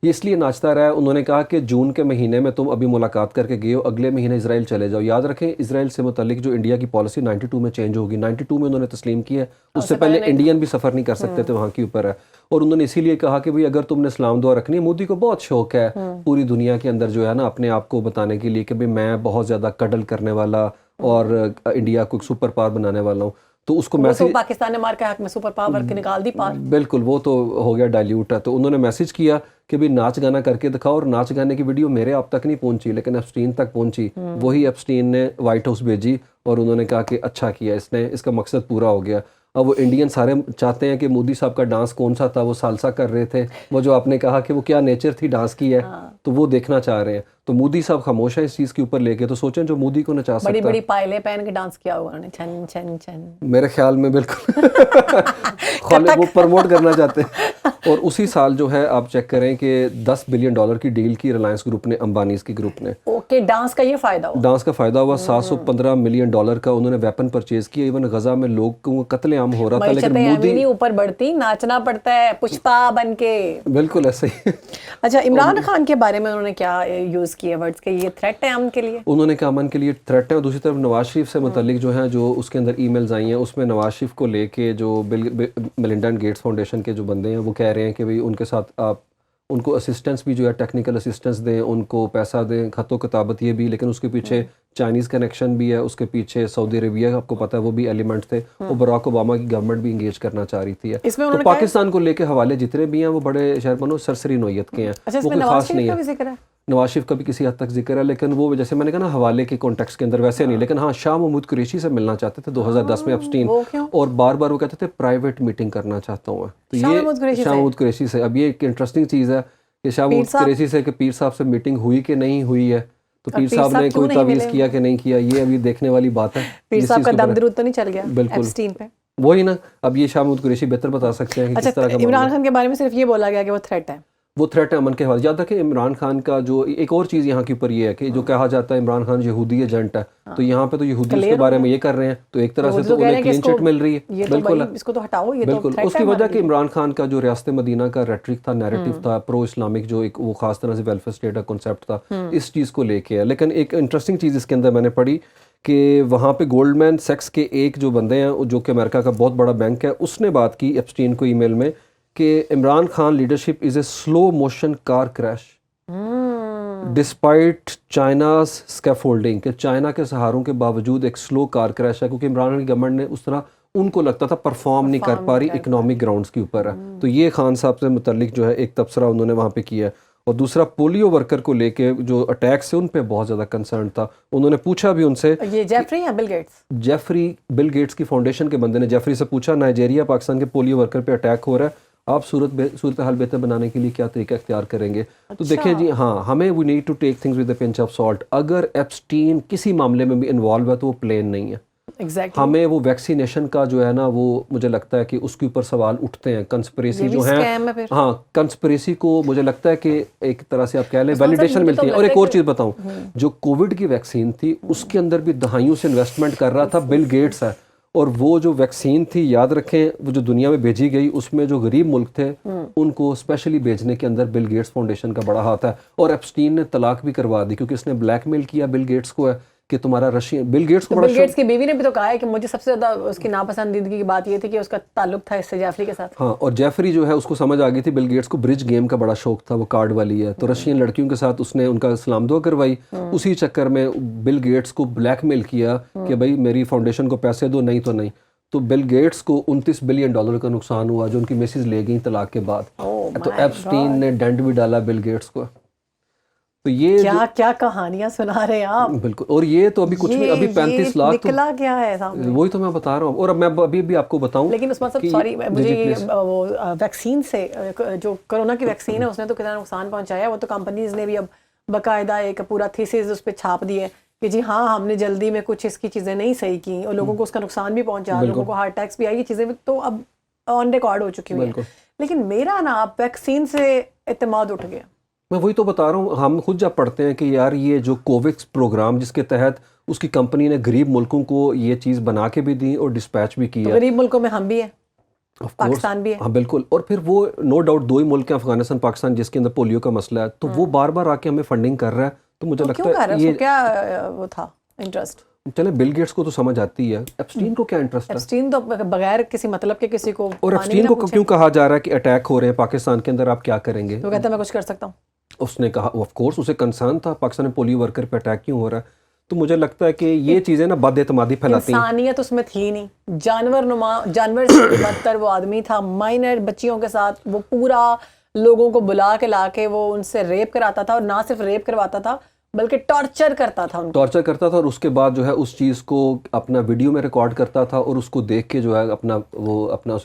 یہ اس لیے ناچتا رہا ہے, انہوں نے کہا کہ جون کے مہینے میں تم ابھی ملاقات کر کے گئے ہو, اگلے مہینے اسرائیل چلے جاؤ. یاد رکھیں اسرائیل سے متعلق جو انڈیا کی پالیسی 92 میں چینج ہوگی, 92 میں انہوں نے تسلیم کی ہے, اس سے پہلے انڈین بھی سفر نہیں کر سکتے تھے وہاں کے اوپر ہے. اور انہوں نے اسی لیے کہا کہ بھئی اگر تم نے اسلام دعا رکھنی ہے, مودی کو بہت شوق ہے پوری دنیا کے اندر جو ہے نا اپنے آپ کو بتانے کے لیے کہ بھئی میں بہت زیادہ کڈل کرنے والا اور انڈیا کو سپر پاور بنانے والا ہوں. تو اس کو میسج پاکستان نے مار کے حق میں سپر پاور کے نکال دی پار. بالکل, وہ تو ہو گیا ڈائلیوٹ ہے. تو انہوں نے میسج کیا کہ بھی ناچ گانا کر کے دکھاؤ, اور ناچ گانے کی ویڈیو میرے آپ تک نہیں پہنچی لیکن ایپسٹین تک پہنچی. وہی ایپسٹین نے وائٹ ہاؤس بھیجی, اور انہوں نے کہا کہ اچھا کیا, اس کا مقصد پورا ہو گیا. اب وہ انڈین سارے چاہتے ہیں کہ مودی صاحب کا ڈانس کون سا تھا, وہ سالسا کر رہے تھے, وہ جو آپ نے کہا کہ وہ کیا نیچر تھی ڈانس کی ہے, تو وہ دیکھنا چاہ رہے ہیں. تو مودی صاحب خاموش ہے اس چیز کے اوپر لے کے, تو سوچیں جو مودی کو نچا سکتا ہے. بڑی بڑی پائلیں پہن کے ڈانس کیا ہوا انہوں نے, چھن چھن چھن, میرے خیال میں بالکل وہ پروموٹ کرنا چاہتے ہیں. اور اسی سال جو ہے آپ چیک کریں کہ $10 بلین کی ڈیل کی ریلائنس گروپ نے, امبانیز کی گروپ نے. اوکے, ڈانس کا یہ فائدہ ہوا, ڈانس کا فائدہ ہوا. $715 ملین کا انہوں نے ویپن پرچیز کیا. ایون غزہ میں لوگوں کا قتل عام ہو رہا تھا, لیکن مودی اوپر بڑھتی, ناچنا پڑتا ہے پشپا بن کے. بالکل ایسے ہی. اچھا, عمران خان کے بارے میں انہوں نے کیا یوز کیے ورڈز کہ یہ تھریٹ ہے امن کے لیے؟ انہوں نے کہا امن کے لیے تھریٹ ہے. اور دوسری طرف نواز شریف سے متعلق جو ہیں جو اس کے اندر ای میلز آئی ہیں, اس میں نواز شریف کو لے کے جو میلنڈا اینڈ گیٹس فاؤنڈیشن کے جو بندے ہیں وہ کہہ رہے ہیں کہ بھئی ان کے ساتھ آپ ان کو اسسٹنس بھی جو ہے ٹیکنیکل اسسٹنس دیں, ان کو پیسہ دیں, خط و کتابت یہ بھی, لیکن اس کے پیچھے چائنیز کنیکشن بھی ہے, اس کے پیچھے سعودی عربیہ آپ کو پتہ ہے وہ بھی ایلیمنٹ تھے. اور براک اوباما کی گورنمنٹ بھی انگیج کرنا چاہ رہی تھی. تو پاکستان کو لے کے حوالے جتنے بھی ہیں وہ بڑے شہر بنو سرسری نوعیت کے ہیں, وہ کوئی خاص نہیں ہے. نواز شریف کا بھی کسی حد تک ذکر ہے, لیکن وہ جیسے میں نے کہا نا حوالے کے کانٹیکس کے اندر ویسے نہیں. لیکن ہاں شاہ محمود قریشی سے ملنا چاہتے تھے 2010 میں ایپسٹین, اور بار بار وہ کہتے تھے پرائیویٹ میٹنگ کرنا چاہتا ہوں. تو یہ شاہ محمود قریشی سے, اب یہ ایک انٹرسٹنگ چیز ہے کہ شاہ محمود قریشی سے کہ پیر صاحب سے میٹنگ ہوئی کہ نہیں ہوئی ہے, تو پیر صاحب نے کوئی تعویذ کیا کہ نہیں کیا, یہ ابھی دیکھنے والی بات ہے. پیر صاحب کا دم درود تو نہیں چل گیا ایپسٹین پہ؟ وہی نا, اب یہ شاہ محمود قریشی بہتر بتا سکتے ہیں کہ کس طرح کا. عمران خان کے بارے میں صرف یہ بولا گیا کہ وہ تھریٹ ہے, وہ تھریٹ ہے امن کے حوالے. یاد رکھیں عمران خان کا جو ایک اور چیز یہاں کے اوپر یہ ہے کہ جو کہا جاتا ہے عمران خان یہودی ایجنٹ ہے, تو یہاں پہ تو یہودی اس کے بارے میں یہ کر رہے ہیں, تو ایک طرح سے تو انہیں کلین چٹ مل رہی ہے. بالکل اس کو تو ہٹاؤ, یہ بالکل. اس کی وجہ کہ عمران خان کا جو ریاست مدینہ کا ریٹرک تھا, نیریٹو تھا, پرو اسلامک جو ایک وہ خاص طرح سے ویلفیئر اسٹیٹ کا کنسیپٹ تھا, اس چیز کو لے کے ہے. لیکن ایک انٹرسٹنگ چیز اس کے اندر میں نے پڑھی کہ وہاں پہ گولڈمین سیکس کے ایک جو بندے ہیں جو کہ امریکہ کا بہت بڑا بینک ہے, اس نے بات کی ایپسٹین کو ای میل میں کہ Imran Khan leadership is a slow motion car crash despite China's scaffolding, کہ چائنا کے سہاروں کے باوجود ایک سلو کار کریش ہے کیونکہ عمران خان کی گورنمنٹ نے اس طرح ان کو لگتا تھا پرفارم نہیں کر پا رہی اکنامک گراؤنڈس کے اوپر ہے. تو یہ خان صاحب سے متعلق جو ہے ایک تبصرہ انہوں نے وہاں پہ کیا ہے. اور دوسرا پولیو ورکر کو لے کے جو اٹیکس ہیں ان پہ بہت زیادہ کنسرن تھا. انہوں نے پوچھا بھی ان سے, یہ جیفری یا Bill Gates, Jeffrey Bill Gates کی فاؤنڈیشن کے بندے نے جیفری سے پوچھا نائجیریا پاکستان کے پولیو ورکر پہ اٹیک ہو رہا ہے, آپ صورتحال بہتر بنانے کے لیے کیا طریقہ اختیار کریں گے. تو دیکھیں جی ہاں, ہمیں we need to take things with a pinch of salt. اگر ایپسٹین کسی معاملے میں بھی انوالو ہے تو وہ پلین نہیں ہے. ہمیں وہ ویکسینیشن کا جو ہے نا وہ مجھے لگتا ہے کہ اس کے اوپر سوال اٹھتے ہیں, کنسپریسی جو ہیں, ہاں کنسپریسی کو مجھے لگتا ہے کہ ایک طرح سے آپ کہہ لیں ویلیڈیشن ملتی ہے. اور ایک اور چیز بتاؤں, جو کووڈ کی ویکسین تھی اس کے اندر بھی دہائیوں سے انویسٹمنٹ کر رہا تھا بل گیٹس ہے, اور وہ جو ویکسین تھی یاد رکھیں وہ جو دنیا میں بھیجی گئی اس میں جو غریب ملک تھے ان کو اسپیشلی بھیجنے کے اندر بل گیٹس فاؤنڈیشن کا بڑا ہاتھ ہے. اور ایپسٹین نے طلاق بھی کروا دی کیونکہ اس نے بلیک میل کیا بل گیٹس کو ہے کہ تمہارا رشین. بل گیٹس کو بل گیٹس کی بیوی نے بھی تو کہا ہے کہ مجھے سب سے زیادہ اس کی ناپسندیدگی کی بات یہ تھی کہ اس کا تعلق تھا اس سے جیفری کے ساتھ. ہاں, اور جیفری جو ہے اس کو سمجھ آ گئی تھی, بل گیٹس کو برج گیم کا بڑا شوق تھا, وہ کارڈ والی ہے, تو رشین لڑکیوں کے ساتھ اس نے ان کا سلام دعا کروائی. اسی چکر میں بل گیٹس کو بلیک میل کیا کہ بھائی میری فاؤنڈیشن کو پیسے دو, نہیں تو نہیں. تو بل گیٹس کو $29 بلین کا نقصان ہوا جو ان کی میسز لے گئیں طلاق کے بعد. تو ایپسٹین نے ڈنڈ بھی ڈالا بل گیٹس کو. تو یہ کیا کیا کہانیاں سنا رہے ہیں آپ. بالکل, اور یہ تو ابھی کچھ نہیں, ابھی 35 لاکھ نکلا کیا ہے سامنے, وہی تو میں بتا رہا ہوں. اور اب میں ابھی بھی آپ کو بتاؤں, لیکن عثمان صاحب سوری, مجھے وہ ویکسین سے جو کرونا کی ویکسین ہے اس نے تو کتنا نقصان پہنچایا. وہ تو کمپنیز نے بھی اب باقاعدہ ایک پورا تھیسس اس پہ چھاپ دی ہے کہ جی ہاں ہم نے جلدی میں کچھ اس کی چیزیں نہیں صحیح کی اور لوگوں کو اس کا نقصان بھی پہنچا, لوگوں کو ہارٹ اٹیکس بھی آئی, یہ چیزیں تو اب آن ریکارڈ ہو چکی ہوئی ہیں. لیکن میرا نا ویکسین سے اعتماد اٹھ گیا. میں وہی تو بتا رہا ہوں, ہم خود جب پڑھتے ہیں کہ یار یہ جو کووکس پروگرام جس کے تحت اس کی کمپنی نے غریب ملکوں کو یہ چیز بنا کے بھی دی اور ڈسپیچ بھی کی ہے. غریب ملکوں میں ہم بھی ہیں, پاکستان بھی ہے. ہاں بالکل, اور پھر وہ نو ڈاؤٹ دو ہی ملک ہیں افغانستان پاکستان جس کے اندر پولیو کا مسئلہ ہے, تو وہ بار بار آ کے ہمیں فنڈنگ کر رہا ہے. تو مجھے لگتا ہے یہ کیا وہ تھا انٹرسٹ. چلے بل گیٹس کو تو سمجھ آتی ہے, ایپسٹین کو کیا انٹرسٹ ہے. ایپسٹین تو بغیر کسی مطلب کے کسی کو, اور ایپسٹین کو کیوں کہا جا رہا ہے کہ اٹیک ہو رہے ہیں پاکستان کے اندر, آپ کیا کریں گے. وہ کہتا ہے میں کچھ کر سکتا ہوں. اس نے کہا آف کورس اسے کنسرن تھا پاکستان میں پولیو ورکر پہ اٹیک کیوں ہو رہا ہے. تو مجھے لگتا ہے کہ یہ چیزیں نا بد اعتمادی پھیلاتی ہیں. انسانیت اس میں تھی نہیں, جانور نما, جانور سے بدتر وہ آدمی تھا. مائنر بچیوں کے ساتھ وہ پورا لوگوں کو بلا کے لا کے وہ ان سے ریپ کراتا تھا, اور نہ صرف ریپ کرواتا تھا بلکہ ٹارچر کرتا تھا. ٹارچر کرتا تھا, اور اس کے بعد جو ہے اس چیز کو اپنا ویڈیو میں ریکارڈ کرتا تھا, اور اس کو دیکھ کے جو ہے اپنا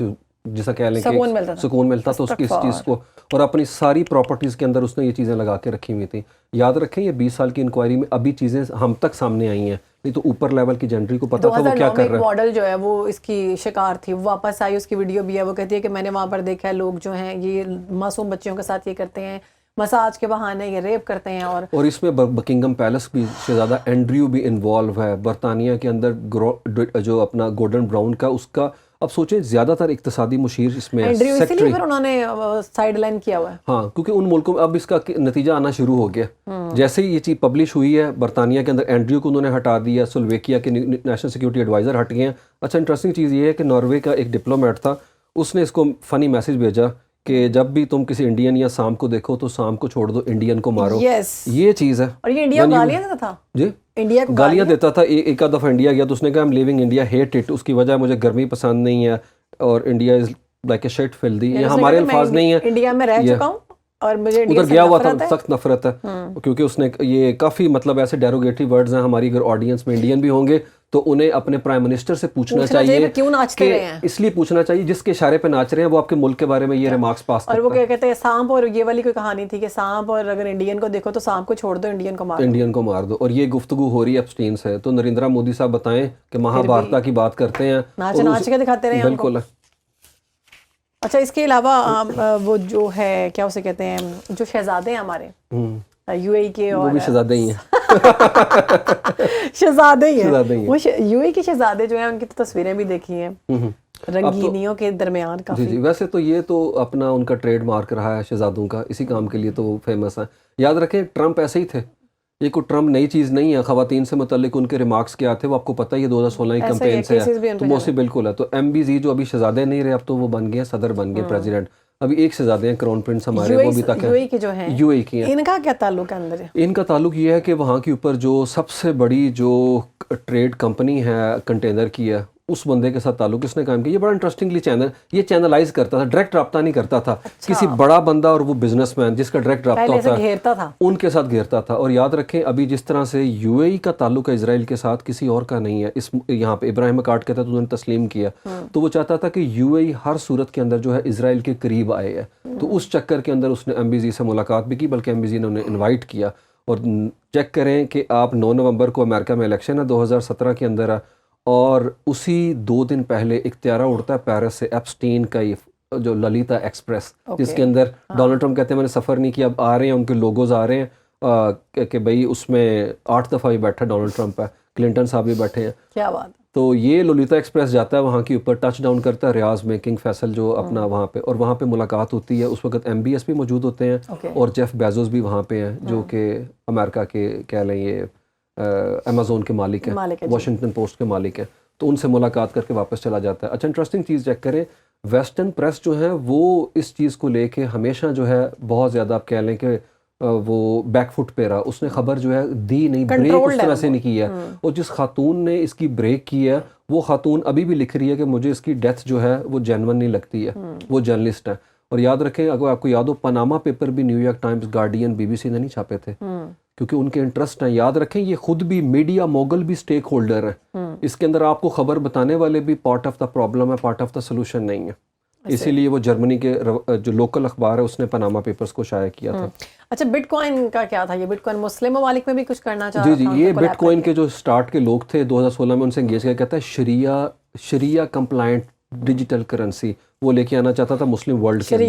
جیسا کہہ لیں کہ سکون ملتا تھا اس کی اس چیز کو, اور اپنی ساری پراپرٹیز کے اندر اس نے یہ چیزیں لگا کے رکھی ہوئی تھیں. یاد رکھیں یہ 20 سال کی انکوائری میں ابھی چیزیں ہم تک سامنے آئی ہیں, نہیں تو اوپر لیول کی جنٹری کو پتا تھا وہ کیا کر رہا ہے. ماڈل جو ہے وہ اس کی شکار تھی, وہ واپس آئی, اس کی ویڈیو بھی ہے, وہ کہتی ہے کہ میں نے وہاں پر دیکھا ہے لوگ جو ہیں یہ معصوم بچیوں کے ساتھ یہ کرتے ہیں, مساج کے بہانے یہ ریپ کرتے ہیں. اور اس میں بکنگم پیلس بھی شہزادہ اینڈریو بھی انوالو ہے, برطانیہ کے اندر جو اپنا گورڈن براؤن کا اس کا, اب سوچیں زیادہ تر اقتصادی مشیر اس میں اینڈریو, اسی لیے پھر انہوں نے سائیڈ لائن کیا ہوا ہے. ہاں, کیونکہ ان ملکوں میں اب اس کا نتیجہ آنا شروع ہو گیا. جیسے ہی یہ چیز پبلش ہوئی ہے برطانیہ کے اندر اینڈریو کو انہوں نے ہٹا دیا, سلویکیا کے نیشنل سیکورٹی ایڈوائزر ہٹ گئے ہیں. اچھا انٹرسٹنگ چیز یہ ہے کہ ناروے کا ایک ڈپلومیٹ تھا, اس نے اس کو فنی میسج بھیجا کہ جب بھی تم کسی انڈین یا سام کو دیکھو تو سام کو چھوڑ دو, انڈین کو مارو. یہ چیز ہے. اور یہ انڈیا گالیاں دیتا تھا. جی, انڈیا کو گالیاں دیتا تھا. ایک آدھ دفعہ انڈیا گیا تو اس نے کہا I'm leaving India hate it, اس کی وجہ مجھے گرمی پسند نہیں ہے, اور India is like a shit filthy. یہ ہمارے الفاظ نہیں ہیں, انڈیا میں رہ چکا ہوں اور مجھے ادھر گیا ہوا تھا, سخت نفرت ہے. کیونکہ اس نے یہ کافی مطلب ایسے ڈیروگیٹری ورڈز ہیں, ہماری اگر آڈینس میں انڈین بھی ہوں گے تو انہیں اپنے پرائم منسٹر سے پوچھنا چاہیے کیوں ناچتے رہے ہیں, اس لیے پوچھنا چاہیے جس کے اشارے پہ ناچ رہے ہیں وہ آپ کے ملک کے بارے میں یہ ریمارکس پاس کرتا ہے. اور وہ کیا کہتے ہیں سانپ, اور یہ والی کوئی کہانی تھی کہ سانپ اور اگر انڈین کو دیکھو تو سانپ کو چھوڑ دو, انڈین کو مار دو. اور یہ گفتگو ہو رہی ہے ایپسٹین سے. تو نریندرا مودی صاحب بتائیں کہ مہا بھارتا کی بات کرتے ہیں, ناچ کے دکھاتے رہے ہیں. بالکل. اچھا, اس کے علاوہ وہ جو ہے کیا اسے کہتے ہیں, جو شہزادے ہیں ہمارے یو اے کے, اور وہ بھی شہزادے ہی ہیں, شہزادے ہی ہیں. وہ یو اے کے شہزادے جو ہیں ان کی تو تصویریں بھی دیکھی ہیں, رنگینیوں کے درمیان کافی. جی ویسے تو یہ تو اپنا ان کا ٹریڈ مارک رہا ہے شہزادوں کا, اسی کام کے لیے تو وہ فیمس ہیں. یاد رکھیں ٹرمپ ایسے ہی تھے. یہ کوئی ٹرمپ نئی چیز نہیں ہے. خواتین سے متعلق ان کے ریمارکس کیا تھے وہ آپ کو پتہ ہی ہے 2016 کی کمپین سے ہے, تو موسٹلی بالکل ہے. تو MBZ جو ابھی شہزادے نہیں رہے, اب تو وہ بن گئے صدر بن گئے پریزیڈنٹ. ابھی ایک شہزادے ہیں کرون پرنس ہمارے, وہ بھی تک UAE کے جو ہیں, UAE کی ہیں. ان کا کیا تعلق ہے اندر؟ ان کا تعلق یہ ہے کہ وہاں کے اوپر جو سب سے بڑی جو ٹریڈ کمپنی ہے کنٹینر کی ہے, اس بندے کے ساتھ تعلق اس نے کام کیا. یہ بڑا انٹرسٹنگلی یہ چینلائز کرتا تھا, ڈائریکٹ رابطہ نہیں کرتا تھا. کسی بڑا بندہ اور وہ بزنس مین جس کا ڈائریکٹ رابطہ ہوتا ہے ان کے ساتھ گھیرتا تھا. اور یاد رکھیں ابھی جس طرح سے UAE کا تعلق ہے اسرائیل کے ساتھ, کسی اور کا نہیں ہے. اس یہاں پہ ابراہیم کاٹ کہتا ہے تو انہوں نے تسلیم کیا, تو وہ چاہتا تھا کہ UAE ہر صورت کے اندر جو ہے اسرائیل کے قریب آئے ہے. تو اس چکر کے اندر اس نے MBZ سے ملاقات بھی کی, بلکہ MBZ نے انہیں انوائٹ کیا. اور چیک کریں کہ آپ 9 نومبر کو امریکہ میں الیکشن ہے 2017 کے اندر ہے, اور اسی 2 دن پہلے ایک طیارہ اڑتا ہے پیرس سے, ایپسٹین کا یہ جو للیتا ایکسپریس, جس کے اندر ڈونلڈ ٹرمپ کہتے ہیں میں نے سفر نہیں کیا, اب آ رہے ہیں ان کے لوگوز آ رہے ہیں کہ بھئی اس میں 8 دفعہ بھی بیٹھا ڈونلڈ ٹرمپ ہے, کلنٹن صاحب بھی بیٹھے ہیں. کیا بات. تو یہ لولیتا ایکسپریس جاتا ہے وہاں کے اوپر, ٹچ ڈاؤن کرتا ہے ریاض میں, کنگ فیصل جو اپنا وہاں پہ, اور وہاں پہ ملاقات ہوتی ہے. اس وقت MBS بھی موجود ہوتے ہیں اور جیف بیزوس بھی وہاں پہ ہیں, جو کہ امریکہ کے کہہ لیں یہ امیزون کے مالک ہیں, واشنگٹن پوسٹ کے مالک ہیں. تو ان سے ملاقات کر کے واپس چلا جاتا ہے. اچھا انٹرسٹنگ چیز چیک کریں, ویسٹرن پریس جو ہے وہ اس چیز کو لے کے ہمیشہ جو ہے بہت زیادہ آپ کہہ لیں کہ وہ بیک فٹ پہ رہا. اس نے خبر جو ہے دی نہیں, بریک اس طرح سے نہیں کی ہے. اور جس خاتون نے اس کی بریک کی ہے وہ خاتون ابھی بھی لکھ رہی ہے کہ مجھے اس کی ڈیتھ جو ہے وہ جینون نہیں لگتی ہے. وہ جرنلسٹ ہے. اور یاد رکھیں, اگر آپ کو یاد ہو, پاناما پیپر بھی new York Times, guardian, BBC نے نہیں چھاپے تھے, کیونکہ ان کے انٹرسٹ ہیں. یاد رکھیں یہ خود بھی میڈیا موگل بھی سٹیک ہولڈر ہیں. اس کے اندر آپ کو خبر بتانے والے بھی پارٹ آف دا پرابلم ہے, پارٹ آف دا سولوشن نہیں ہے. اسی لیے وہ جرمنی کے جو لوکل اخبار ہے اس نے پاناما پیپرز کو شائع کیا تھا. اچھا بٹ کوائن کا کیا تھا؟ یہ بٹ کوائن مسلم ممالک میں بھی کچھ کرنا چاہ رہا تھا. جی, یہ بٹ کوائن کے جو سٹارٹ کے لوگ تھے 2016 میں ان سے انگیج کیا, کہتا ہے شریعہ کمپلائنٹ ڈیجیٹل کرنسی وہ لے کے آنا چاہتا تھا مسلم ورلڈ کے اندر,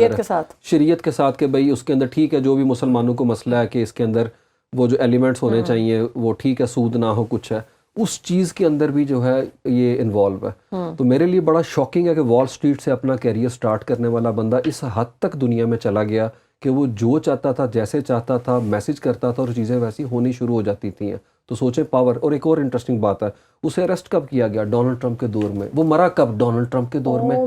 شریعت کے ساتھ کہ بھئی اس کے اندر ٹھیک ہے جو بھی مسلمانوں کو مسئلہ ہے کہ اس کے اندر وہ جو ایلیمنٹس ہونے چاہیے وہ ٹھیک ہے, سود نہ ہو کچھ ہے, اس چیز کے اندر بھی جو ہے یہ انوالو ہے. تو میرے لیے بڑا شاکنگ ہے کہ وال سٹریٹ سے اپنا کیریئر سٹارٹ کرنے والا بندہ اس حد تک دنیا میں چلا گیا کہ وہ جو چاہتا تھا جیسے چاہتا تھا میسج کرتا تھا اور چیزیں ویسی ہونی شروع ہو جاتی تھیں. تو سوچیں پاور. اور ایک اور انٹرسٹنگ بات ہے, اسے اریسٹ کب کیا گیا؟ ڈونلڈ ٹرمپ کے دور میں. وہ مرا کب؟ ڈونلڈ ٹرمپ کے دور میں.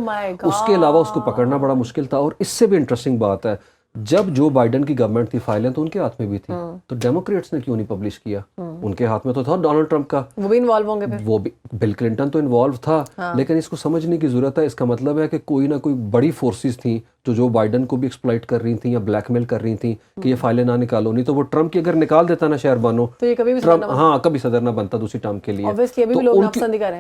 اس کے علاوہ اس کو پکڑنا بڑا مشکل تھا. اور اس سے بھی انٹرسٹنگ بات ہے, جب جو بائیڈن کی گورنمنٹ تھی فائلیں تو ان کے ہاتھ میں بھی تھی, تو ڈیموکریٹس نے کیوں نہیں پبلش کیا؟ ان کے ہاتھ میں تو تھا ڈونلڈ ٹرمپ کا, وہ بھی انوالو ہوں گے. وہ بھی بل کلنٹن تو انوالو تھا, لیکن اس کو سمجھنے کی ضرورت ہے. اس کا مطلب ہے کہ کوئی نہ کوئی بڑی فورسز تھیں جو بائیڈن کو بھی ایکسپلائٹ کر رہی تھیں یا بلیک میل کر رہی تھیں کہ یہ فائلیں نہ نکالو. نہیں تو وہ ٹرمپ کی اگر نکال دیتا نا شہر بانو, تو یہ کبھی بھی کبھی صدر نہ بنتا دوسری ٹرم کے لیے.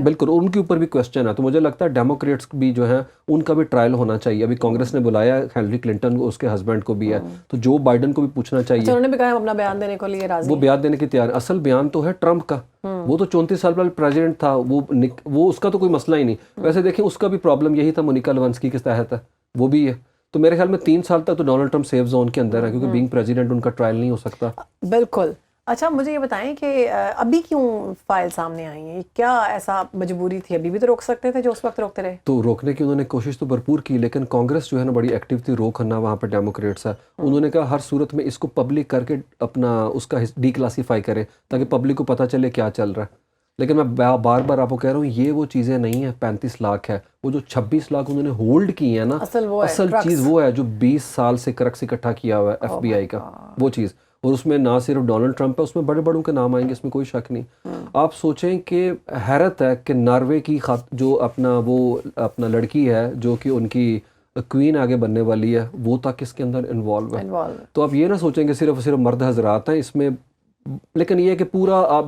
بالکل ان کے اوپر بھی کوشچن ہے. تو مجھے لگتا ہے ڈیموکریٹس بھی جو ہیں ان کا بھی ٹرائل ہونا چاہیے. ابھی کانگریس نے بلایا ہیلری کلنٹن کو, اس کے ہسبینڈ کو بھی ہے, تو جو بائیڈن کو بھی پوچھنا چاہیے. انہوں نے بھی کہا اپنا بیان دینے کو لیے راضی, وہ بیان دینے کی تیار. اصل بیان تو ہے ٹرمپ کا, وہ تو 34 سال پہلے پریزیڈنٹ تھا, وہ اس کا تو کوئی مسئلہ ہی نہیں. ویسے دیکھیں اس کا بھی پرابلم یہی تھا مونیکا لیونسکی کے تحت ہے, وہ بھی ہے. تو میرے خیال میں 3 سال تک تو ڈونلڈ ٹرمپ سیف زون کے اندر ہے, کیونکہ بینگ پریزیڈنٹ ان کا ٹرائل نہیں ہو سکتا. بالکل. اچھا مجھے یہ بتائیں کہ ابھی کیوں فائل سامنے آئی ہیں؟ کیا ایسا مجبوری تھی؟ ابھی بھی تو روک سکتے تھے جو اس وقت روکتے رہے. تو روکنے کی انہوں نے کوشش تو بھرپور کی, لیکن کانگریس جو ہے نا بڑی ایکٹیو تھی روک کرنا وہاں پہ ڈیموکریٹس ہے. انہوں نے کہا ہر صورت میں اس کو پبلک کر کے اپنا اس کا ڈی کلاسیفائی کرے تاکہ پبلک کو پتہ چلے کیا چل رہا ہے. لیکن میں بار بار آپ کو کہہ رہا ہوں یہ وہ چیزیں نہیں ہیں. 35 لاکھ ہے, وہ جو 26 لاکھ انہوں نے ہولڈ کی ہے نا, اصل چیز وہ ہے جو 20 سال سے کرکس اکٹھا کیا ہوا ہے FBI کا, وہ چیز. اور اس میں نہ صرف ڈونلڈ ٹرمپ ہے, اس میں بڑے بڑوں کے نام آئیں گے, اس میں کوئی شک نہیں. آپ سوچیں کہ حیرت ہے کہ ناروے کی جو اپنا لڑکی ہے جو کہ ان کی کوئین آگے بننے والی ہے, وہ تک اس کے اندر انوالو ہے. تو آپ یہ نہ سوچیں کہ صرف مرد حضرات ہیں اس میں, لیکن یہ ہے کہ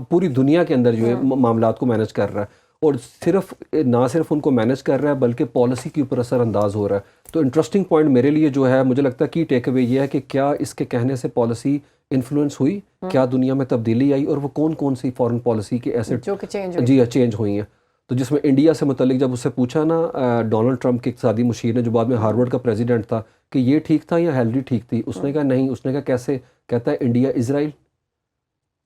پوری دنیا کے اندر جو ہے معاملات کو مینج کر رہا ہے, اور نہ صرف ان کو مینج کر رہا ہے بلکہ پالیسی کے اوپر اثر انداز ہو رہا ہے. تو انٹرسٹنگ پوائنٹ میرے لیے جو ہے, مجھے لگتا ہے کی ٹیک اوے یہ ہے کہ کیا اس کے کہنے سے پالیسی انفلوئنس ہوئی, کیا دنیا میں تبدیلی آئی, اور وہ کون سی فارن پالیسی کے ایسٹ چینج ہوئی ہیں. تو جس میں انڈیا سے متعلق جب اس سے پوچھا نا ڈونلڈ ٹرمپ کے اقتصادی مشیر نے, جو بعد میں ہارورڈ کا پریزیڈنٹ تھا, کہ یہ ٹھیک تھا یا ہیلری ٹھیک تھی, اس نے کہا نہیں. اس نے کہا کیسے؟ کہتا ہے انڈیا اسرائیل.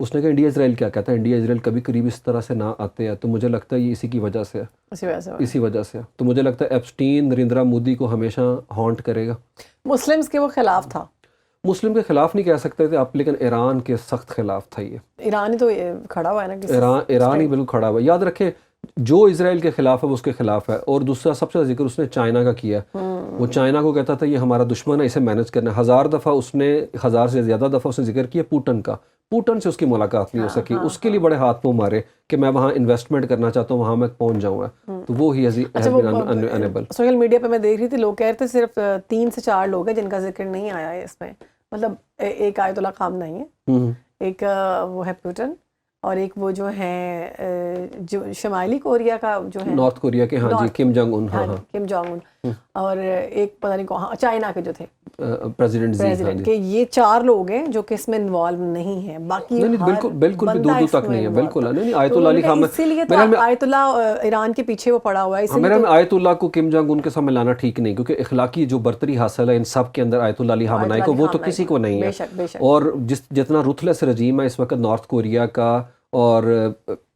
اس نے کہا انڈیا اسرائیل کیا؟ کہتا ہے انڈیا اسرائیل کبھی قریب اس طرح سے نہ آتے ہیں. تو مجھے لگتا ہے یہ اسی کی وجہ سے ہے, اسی وجہ سے. تو مجھے لگتا ہے ایپسٹین نریندرا مودی کو ہمیشہ ہانٹ کرے گا. مسلمز کے وہ خلاف تھا, مسلم کے خلاف نہیں کہہ سکتے تھے آپ، لیکن ایران کے سخت خلاف تھا یہ. ایران ہی تو کھڑا ہوا ہے نا، ایران ہی بالکل کھڑا ہوا. یاد رکھیں جو اسرائیل کے خلاف ہے وہ اس کے خلاف ہے. اور دوسرا سب سے زیادہ ذکر اس نے چائنا کا کیا. وہ چائنا کو کہتا تھا یہ ہمارا دشمن ہے، اسے مینج کرنا ہے. 1000 دفعہ اس نے، 1000 سے زیادہ دفعہ اس نے ذکر کیا پوٹن کا. پوٹن سے اس کی ملاقات نہیں ہو سکی. اس کے لیے بڑے ہاتھ پاؤں مارے کہ میں وہاں انویسٹمنٹ کرنا چاہتا ہوں، وہاں میں پہنچ جاؤں گا. تو وہ ہی انیبل. سوشل میڈیا پہ میں دیکھ رہی تھی، لوگ کہہ رہے تھے صرف 3 سے 4 لوگ ہیں جن کا ذکر نہیں آیا ہے اس میں. مطلب ایک آیت اللہ خامنئی ہے، ایک وہ ہے پوٹن، اور ایک وہ جو ہے جو شمالی کوریا کا جو ہے، نارتھ کوریا کے، ہاں جی، کم جونگ ان. ہاں کم جونگ ان. اور ایک پتہ نہیں کہاں چائنا کے جو تھے پریزیڈنٹ کہ یہ 4 لوگ ہیں جو کہ اس میں انوالو نہیں ہیں. باقی بالکل بھی دور تک نہیں ہے. بالکل نہیں. آیت اللہ علی خامنئی اسی لیے تو آیت اللہ ایران کے پیچھے وہ پڑا ہوا ہے. میرے میں آیت اللہ کو کم جونگ ان کے سامنے لانا ٹھیک نہیں، کیونکہ اخلاقی جو برتری حاصل ہے ان سب کے اندر آیت اللہ علی خامنئی کو، وہ تو کسی کو نہیں ہے. اور جتنا رuthless رجیم ہے اس وقت نارتھ کوریا کا، اور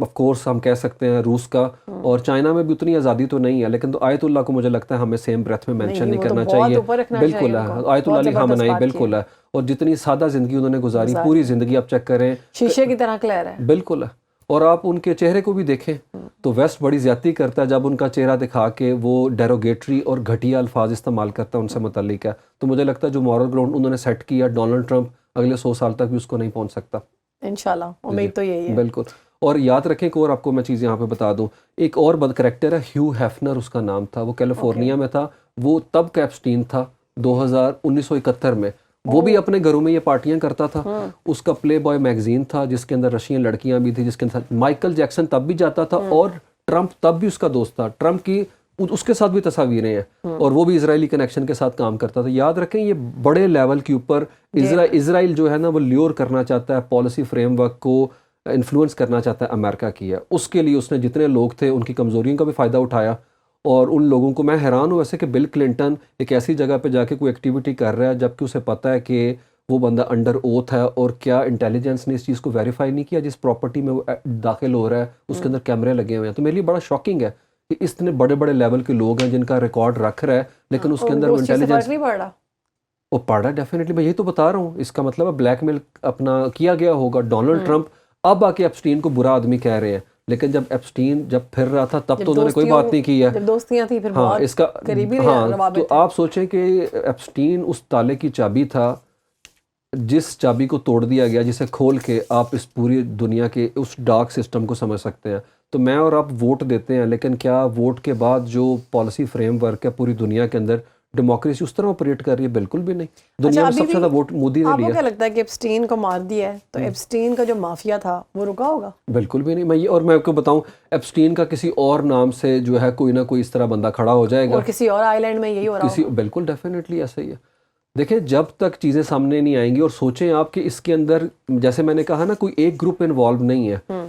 آف کورس ہم کہہ سکتے ہیں روس کا، اور چائنا میں بھی اتنی آزادی تو نہیں ہے، لیکن تو آیت اللہ کو مجھے لگتا ہے ہمیں سیم بریتھ میں مینشن نہیں کرنا چاہیے. بالکل ہے آیت اللہ علی خامنئی، بالکل ہے. اور جتنی سادہ زندگی انہوں نے گزاری، پوری زندگی آپ چیک کریں، شیشے کی طرح کلیئر ہے. بالکل ہے. اور آپ ان کے چہرے کو بھی دیکھیں تو ویسٹ بڑی زیادتی کرتا ہے جب ان کا چہرہ دکھا کے وہ ڈیروگیٹری اور گھٹیا الفاظ استعمال کرتا ہے ان سے متعلق ہے. تو مجھے لگتا ہے جو مورل گراؤنڈ انہوں نے سیٹ کیا، ڈونلڈ ٹرمپ اگلے 100 سال تک بھی اس کو نہیں پہنچ سکتا انشاءاللہ. امید تو یہی ہے. بالکل. اور یاد رکھیں کہ اور آپ کو میں چیز یہاں پہ بتا دوں، ایک اور بد کریکٹر ہے، ہیو ہیفنر اس کا نام تھا. وہ کیلیفورنیا میں تھا. وہ تب کا ایپسٹین تھا 1971 میں. وہ بھی اپنے گھروں میں یہ پارٹیاں کرتا تھا. اس کا پلے بوائے میگزین تھا جس کے اندر رشین لڑکیاں بھی تھی، جس کے اندر مائیکل جیکسن تب بھی جاتا تھا، اور ٹرمپ تب بھی اس کا دوست تھا. ٹرمپ کی اس کے ساتھ بھی تصاویریں ہیں، اور وہ بھی اسرائیلی کنیکشن کے ساتھ کام کرتا تھا. یاد رکھیں یہ بڑے لیول کے اوپر اسرائیل جو ہے نا وہ لیور کرنا چاہتا ہے، پالیسی فریم ورک کو انفلوئنس کرنا چاہتا ہے امریکہ کی ہے. اس کے لیے اس نے جتنے لوگ تھے ان کی کمزوریوں کا بھی فائدہ اٹھایا. اور ان لوگوں کو، میں حیران ہوں ویسے کہ بل کلنٹن ایک ایسی جگہ پہ جا کے کوئی ایکٹیویٹی کر رہا ہے جبکہ اسے پتہ ہے کہ وہ بندہ انڈر اوتھ ہے، اور کیا انٹیلیجنس نے اس چیز کو ویریفائی نہیں کیا جس پراپرٹی میں وہ داخل ہو رہا ہے اس کے اندر کیمرے لگے ہوئے ہیں. تو میرے لیے بڑا شاکنگ ہے کہ اتنے بڑے بڑے لیول کے لوگ ہیں جن کا ریکارڈ رکھ رہا ہے، لیکن اس کے اندر وہ انٹیلیجنس وہ پڑھ رہا ہے. ڈیفینیٹلی میں یہی تو بتا رہا ہوں. اس کا مطلب ہے بلیک میل اپنا کیا گیا ہوگا. ڈونلڈ ٹرمپ اب آ کے ایپسٹین کو برا آدمی کہہ رہے ہیں، لیکن جب ایپسٹین جب پھر رہا تھا تب تو انہوں نے کوئی بات نہیں کی ہے. جب دوستیاں تھیں پھر ہاں اس کا ہاں. تو آپ سوچیں کہ ایپسٹین اس تالے کی چابی تھا جس چابی کو توڑ دیا گیا، جسے کھول کے آپ اس پوری دنیا کے اس ڈارک سسٹم کو سمجھ سکتے ہیں. تو میں اور آپ ووٹ دیتے ہیں، لیکن کیا ووٹ کے بعد جو پالیسی فریم ورک ہے پوری دنیا کے اندر ڈیموکریسی اس طرح آپریٹ کر رہی ہے؟ بالکل بھی نہیں. دنیا میں سب سے زیادہ ووٹ مودی نے لیا. آپ کو کیا لگتا ہے کہ ایپسٹین کو مار دیا ہے تو ایپسٹین کا جو مافیا تھا وہ رکا ہوگا؟ بالکل بھی نہیں. اور میں آپ کو بتاؤں، ایپسٹین کا کسی اور نام سے جو ہے کوئی نہ کوئی اس طرح بندہ کھڑا ہو جائے گا، اور کسی اور آئی لینڈ میں یہی ہو رہا ہوگا. بالکل ڈیفینیٹلی ایسا ہی ہے. دیکھیں جب تک چیزیں سامنے نہیں آئیں گی، اور سوچیں آپ کہ اس کے اندر جیسے میں نے کہا نا کوئی ایک گروپ انوالو نہیں ہے،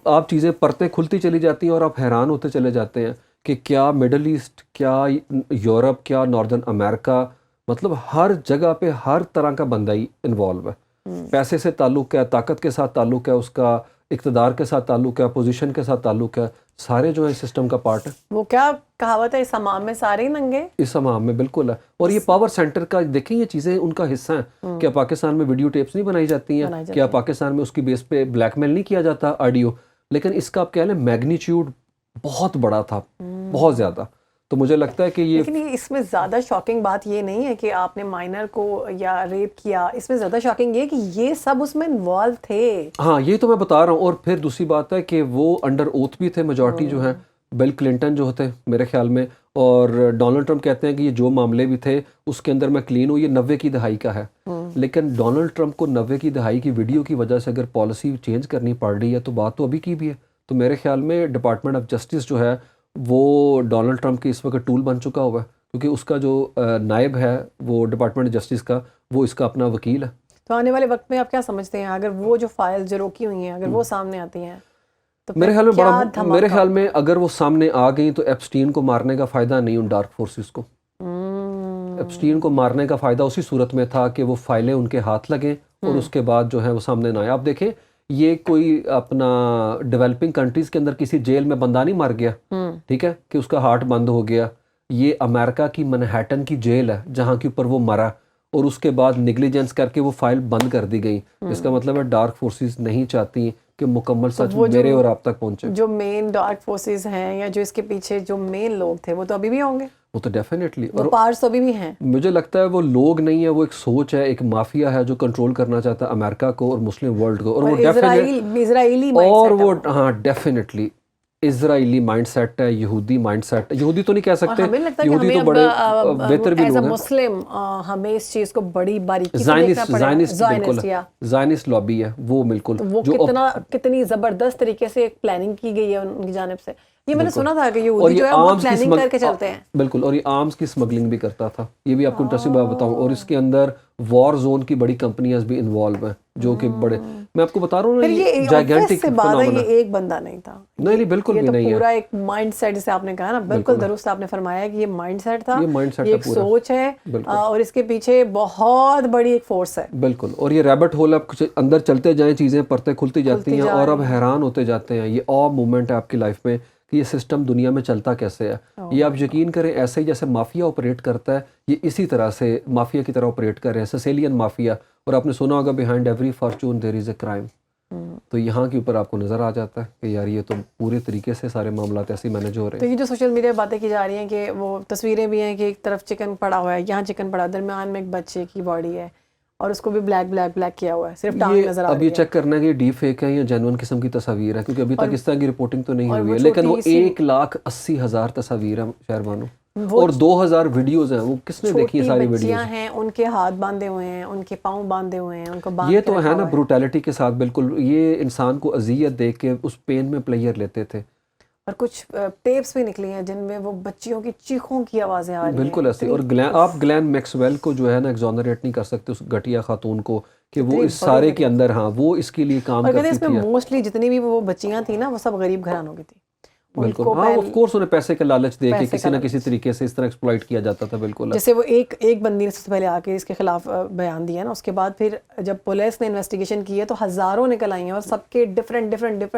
آپ چیزیں پرتیں کھلتی چلی جاتی ہیں اور آپ حیران ہوتے چلے جاتے ہیں کہ کیا مڈل ایسٹ، کیا یورپ، کیا ناردرن امریکہ، مطلب ہر جگہ پہ ہر طرح کا بندہ ہی انوالو ہے. پیسے سے تعلق ہے، طاقت کے ساتھ تعلق ہے، اس کا اقتدار کے ساتھ تعلق ہے، پوزیشن کے ساتھ تعلق ہے، سارے جو ہے سسٹم کا پارٹ ہے. وہ کیا کہاوت ہے، اس حمام میں سارے ہی ننگے. اس حمام میں بالکل ہے. اور یہ پاور سینٹر کا دیکھیں، یہ چیزیں ان کا حصہ ہیں. کیا پاکستان میں ویڈیو ٹیپس نہیں بنائی جاتی ہیں؟ کیا پاکستان میں اس کی بیس پہ بلیک میل نہیں کیا جاتا آڈیو؟ لیکن اس کا آپ کہہ لیں میگنیچیوڈ بہت بڑا تھا، بہت زیادہ. تو مجھے لگتا ہے کہ لیکن اس میں زیادہ شاکنگ بات یہ نہیں ہے کہ آپ نے مائنر کو یا ریپ کیا، اس میں زیادہ شاکنگ یہ کہ یہ سب اس میں انوالو تھے. ہاں یہی تو میں بتا رہا ہوں. اور پھر دوسری بات ہے کہ وہ انڈر اوتھ بھی تھے میجورٹی جو ہیں. بل کلنٹن جو ہوتے میرے خیال میں، اور ڈونلڈ ٹرمپ کہتے ہیں کہ یہ جو معاملے بھی تھے اس کے اندر میں کلین ہوں. یہ 90 کی دہائی کا ہے، لیکن ڈونلڈ ٹرمپ کو 90 کی دہائی کی ویڈیو کی وجہ سے اگر پالیسی چینج کرنی پڑ رہی ہے تو بات تو ابھی کی بھی ہے. تو میرے خیال میں ڈپارٹمنٹ آف جسٹس جو ہے وہ ڈونلڈ ٹرمپ کی اس وقت ٹول بن چکا ہوا ہے، کیونکہ اس کا جو نائب ہے وہ ڈپارٹمنٹ جسٹس کا، وہ اس کا اپنا وکیل ہے. تو آنے والے وقت میں آپ کیا سمجھتے ہیں اگر وہ جو فائل جو روکی ہوئی ہیں اگر وہ سامنے آتی ہیں تو میرے خیال میں اگر وہ سامنے آ گئیں تو ایپسٹین کو مارنے کا فائدہ نہیں ان ڈارک فورسز کو. ایپسٹین کو مارنے کا فائدہ اسی صورت میں تھا کہ وہ فائلیں ان کے ہاتھ لگیں اور اس کے بعد جو ہے وہ سامنے نہ آئے. آپ دیکھیں یہ کوئی اپنا ڈیولپنگ کنٹریز کے اندر کسی جیل میں بندہ نہیں مر گیا، ٹھیک ہے، کہ اس کا ہارٹ بند ہو گیا. یہ امریکہ کی منہیٹن کی جیل ہے جہاں کے اوپر وہ مرا، اور اس کے بعد نیگلیجنس کر کے وہ فائل بند کر دی گئی. اس کا مطلب ہے ڈارک فورسز نہیں چاہتی کہ مکمل سچ میرے اور آپ تک پہنچے. جو مین ڈارک فورسز ہیں یا جو اس کے پیچھے جو مین لوگ تھے وہ تو ابھی بھی ہوں گے. وہ تو ڈیفینیٹلی اور پارٹس ابھی بھی ہیں. مجھے لگتا ہے وہ لوگ نہیں ہے, وہ ایک سوچ ہے, ایک مافیا ہے جو کنٹرول کرنا چاہتا ہے امریکہ کو اور مسلم ورلڈ کو. اور وہ اسرائیلی اور وہ ہاں ڈیفینیٹلی اسرائیلی مائنڈ سیٹ ہے, یہودی مائنڈ سیٹ ہے. یہودی تو نہیں کہہ سکتے, یہودی تو بڑے بہتر بھی لوگ ہیں. مسلم ہمیں اس چیز کو بڑی باریکی سے زائنسٹ بالکل زائنسٹ لابی ہے وہ, بالکل وہ کتنی زبردست طریقے سے ایک پلاننگ کی گئی ہے ان کی جانب سے. یہ میں نے سنا تھا کہ یہودی جو ہے وہ پلاننگ کر کے چلتے ہیں. بالکل, اور یہ آرمز کی اسمگلنگ بھی کرتا تھا. یہ بھی آپ کو انٹرسٹنگ بات بتاؤں. اور اس کے اندر وار زون کی بڑی کمپنیاں بھی انوالو ہیں جو کہ بڑے, میں آپ کو بتا رہا ہوں نا, یہ جائگنٹک فنامنا. یہ ایک بندہ نہیں تھا, نہیں بالکل بھی نہیں ہے. پورا ایک مائنڈ سیٹ جسے آپ نے کہا نا, بالکل درست آپ نے فرمایا کہ یہ مائنڈ سیٹ تھا, یہ ایک سوچ ہے اور اس کے پیچھے بہت بڑی ایک فورس ہے. بالکل, اور یہ ریبٹ ہول اب اندر چلتے جائیں, چیزیں پرتیں کھلتی جاتی ہیں اور اب حیران ہوتے جاتے ہیں. یہ آ مومنٹ ہے آپ کی لائف میں کہ یہ سسٹم دنیا میں چلتا کیسے ہے. یہ آپ یقین کریں ایسے ہی جیسے مافیا آپریٹ کرتا ہے, یہ اسی طرح سے مافیا کی طرح آپریٹ کر رہے ہیں, سیسیلین مافیا. اور آپ نے سنا ہوگا behind every fortune there is a crime. تو یہاں کے اوپر آپ کو نظر آ جاتا ہے کہ یار یہ تو پورے طریقے سے سارے معاملات ایسے مینیج ہو رہے ہیں. تو یہ جو سوشل میڈیا باتیں کی جا رہی ہیں کہ وہ تصویریں بھی ہیں کہ ایک طرف چکن پڑا ہوا ہے, یہاں چکن پڑا, درمیان میں ایک بچے کی باڈی ہے اور اس کو بھی بلیک کیا ہوا ہے, صرف ٹانگ نظر آ رہی ہے. اب یہ چیک کرنا ہے کہ یہ ڈیپ فیک ہے یا جینوئن قسم کی تصاویر ہے, کیونکہ ابھی تک اس طرح کی رپورٹنگ تو نہیں ہوئی ہے. لیکن وہ 1,80,000 تصاویر ہیں شہربانو, اور 2,000 ویڈیوز ہیں. وہ کس نے دیکھی ہیں ساری ویڈیوز ہیں, ان کے ہاتھ باندھے ہوئے ہیں, ان کے پاؤں باندھے ہوئے ہیں, ان کو باندھ یہ تو ہے نا بروٹیلٹی کے ساتھ. بالکل, یہ انسان کو اذیت دے کے اس پین میں پلیئر لیتے تھے. اور کچھ ٹیپس بھی نکلی ہیں جن میں وہ بچیوں کی چیخوں کی آوازیں آ رہی ہیں. بالکل ایسے. اور آپ گلین میکسویل کو جو ہے نا ایگزونریٹ نہیں کر سکتے, اس گھٹیا خاتون کو, کہ وہ اس سارے کے اندر ہاں وہ اس کے لیے کام کرتی تھی. اس میں موسٹلی جتنی بھی وہ بچیاں تھیں نا وہ سب غریب گھرانوں کی تھیں. بالکل ہاں, آف کورس انہیں پیسے کا لالچ دے کے کسی نہ کسی طریقے سے اس طرح ایکسپلائٹ کیا جاتا تھا. بالکل جیسے وہ ایک بندی نے سب سے پہلے آ کے اس کے خلاف بیان دیا نا, اس کے بعد پھر جب پولیس نے انویسٹیگیشن کی ہے تو ہزاروں نکل آئی ہیں اور سب کے ڈفرینٹ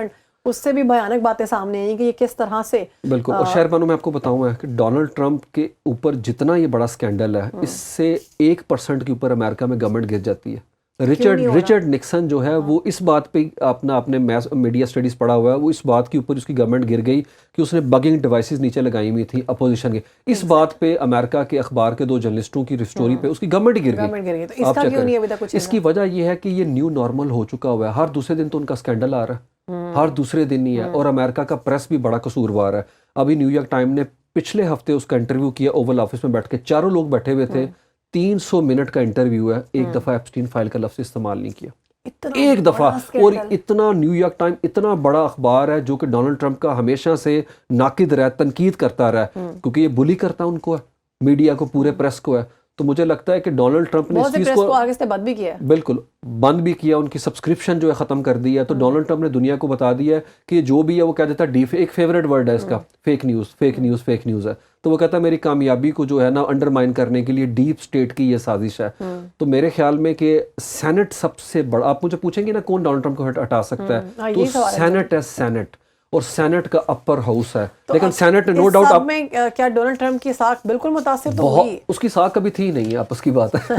اس سے بھی بھیانک باتیں سامنے آئی کہ یہ کس طرح سے. بالکل. اور شہربانو میں آپ کو بتاؤں کہ ڈونلڈ ٹرمپ کے اوپر جتنا یہ بڑا سکینڈل ہے, اس سے 1% کے اوپر امریکہ میں گورنمنٹ گر جاتی ہے. رچرڈ نکسن جو ہے وہ اس بات پہ اپنے میڈیا اسٹڈیز پڑھا ہوا ہے, وہ اس بات کے اوپر اس کی گورنمنٹ گر گئی کہ اس نے بگنگ ڈیوائسز نیچے لگائی ہوئی تھیں اپوزیشن کے. اس بات پہ امریکہ کے اخبار کے 2 جرنلسٹوں کی اسٹوری پہ اس کی گورنمنٹ گر گئی. اس کی وجہ یہ ہے کہ یہ نیو نارمل ہو چکا ہوا ہے. ہر دوسرے دن تو ان کا اسکینڈل آ رہا ہے, ہر دوسرے دن ہی ہے. اور امریکہ کا پریس بھی بڑا قصوروار ہے. ابھی نیو یارک ٹائم نے پچھلے ہفتے اس کا انٹرویو کیا اوول آفس میں بیٹھ کے, چاروں لوگ بیٹھے ہوئے تھے. 300 منٹ کا انٹرویو ہے, ایک دفعہ ایپسٹین فائل کا لفظ استعمال نہیں کیا, ایک دفعہ. اور اتنا نیو یارک ٹائم اتنا بڑا اخبار ہے جو کہ ڈونلڈ ٹرمپ کا ہمیشہ سے ناقد رہا, تنقید کرتا رہا, کیونکہ یہ بلی کرتا ان کو ہے, میڈیا کو, پورے پریس کو ہے. تو مجھے لگتا ہے کہ ڈونلڈ ٹرمپ نے اس چیز کو آگے سے بند بھی کیا ہے. بالکل بند بھی کیا, ان کی سبسکرپشن جو ہے ختم کر دی ہے. تو ڈونلڈ ٹرمپ نے دنیا کو بتا دیا ہے کہ جو بھی ہے وہ کہہ دیتا ہے ایک فیوریٹ ورڈ ہے اس کا, فیک نیوز ہے. تو وہ کہتا ہے میری کامیابی کو جو ہے نا انڈرمائن کرنے کے لیے ڈیپ اسٹیٹ کی یہ سازش ہے. تو میرے خیال میں کہ سینٹ سب سے بڑا, آپ مجھے پوچھیں گے نا کون ڈونلڈ ٹرمپ کو ہٹا سکتا ہے, تو سینٹ ہے, سینٹ. اور سینٹ کا اپر ہاؤس ہے. لیکن سینٹ نو ڈاؤٹ اب میں کیا ڈونلڈ ٹرمپ کی ساکھ بالکل متاثر تو ہوئی, اس کی ساکھ کبھی تھی نہیں, آپس کی بات ہے.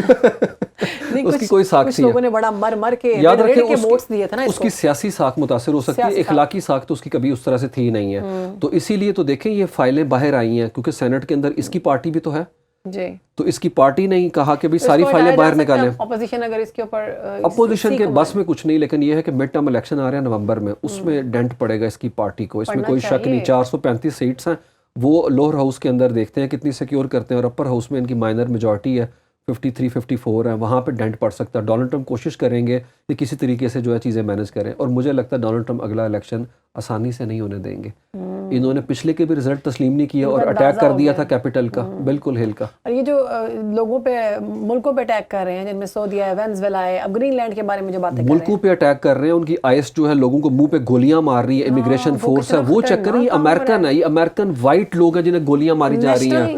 اس کی کوئی ساکھ تھی, لوگوں نے بڑا مر کے یاد رکھیں ووٹس دیے تھے نا. اس کی سیاسی ساکھ متاثر ہو سکتی ہے, اخلاقی ساکھ تو اس کی کبھی اس طرح سے تھی نہیں ہے. تو اسی لیے تو دیکھیں یہ فائلیں باہر آئی ہیں کیونکہ سینٹ کے اندر اس کی پارٹی بھی تو ہے جی. تو اس کی پارٹی نے کہا کہ بھی ساری فائلیں باہر نکالیں. اپوزیشن اگر اس کے اوپر, اپوزیشن کے بس میں کچھ نہیں, لیکن یہ ہے کہ مڈ ٹرم الیکشن آ رہے ہیں نومبر میں, اس میں ڈینٹ پڑے گا اس کی پارٹی کو, اس میں کوئی شک نہیں. 435 سیٹس ہیں, وہ لوور ہاؤس کے اندر دیکھتے ہیں کتنی سیکیور کرتے ہیں, اور اپر ہاؤس میں ان کی مائنر میجورٹی ہے, 53-54 ہے, وہاں پہ ڈینٹ پڑ سکتا ہے. ڈونلڈ ٹرمپ کوشش کریں گے کہ کسی طریقے سے جو ہے چیزیں مینیج کریں, اور مجھے لگتا ہے ڈونلڈ ٹرمپ اگلا الیکشن آسانی سے نہیں ہونے دیں گے. انہوں نے پچھلے کے بھی رزلٹ تسلیم نہیں کیا اور اٹیک کر دیا تھا کیپٹل کا, بالکل ہل کا. اور یہ جو لوگوں پہ, ملکوں پہ اٹیک کر رہے ہیں جن میں سعودیہ ہے, وینزویلا ہے, اب گرین لینڈ کے بارے میں جو باتیں کر رہے ہیں, ملکوں پہ اٹیک کر رہے ہیں, ان کی آئس جو ہے لوگوں کو منہ پہ گولیاں مار رہی ہے, امیگریشن فورس ہے وہ چیک کریں. یہ امریکن ہے, یہ امریکن وائٹ لوگ ہیں جنہیں گولیاں ماری جا رہی ہیں.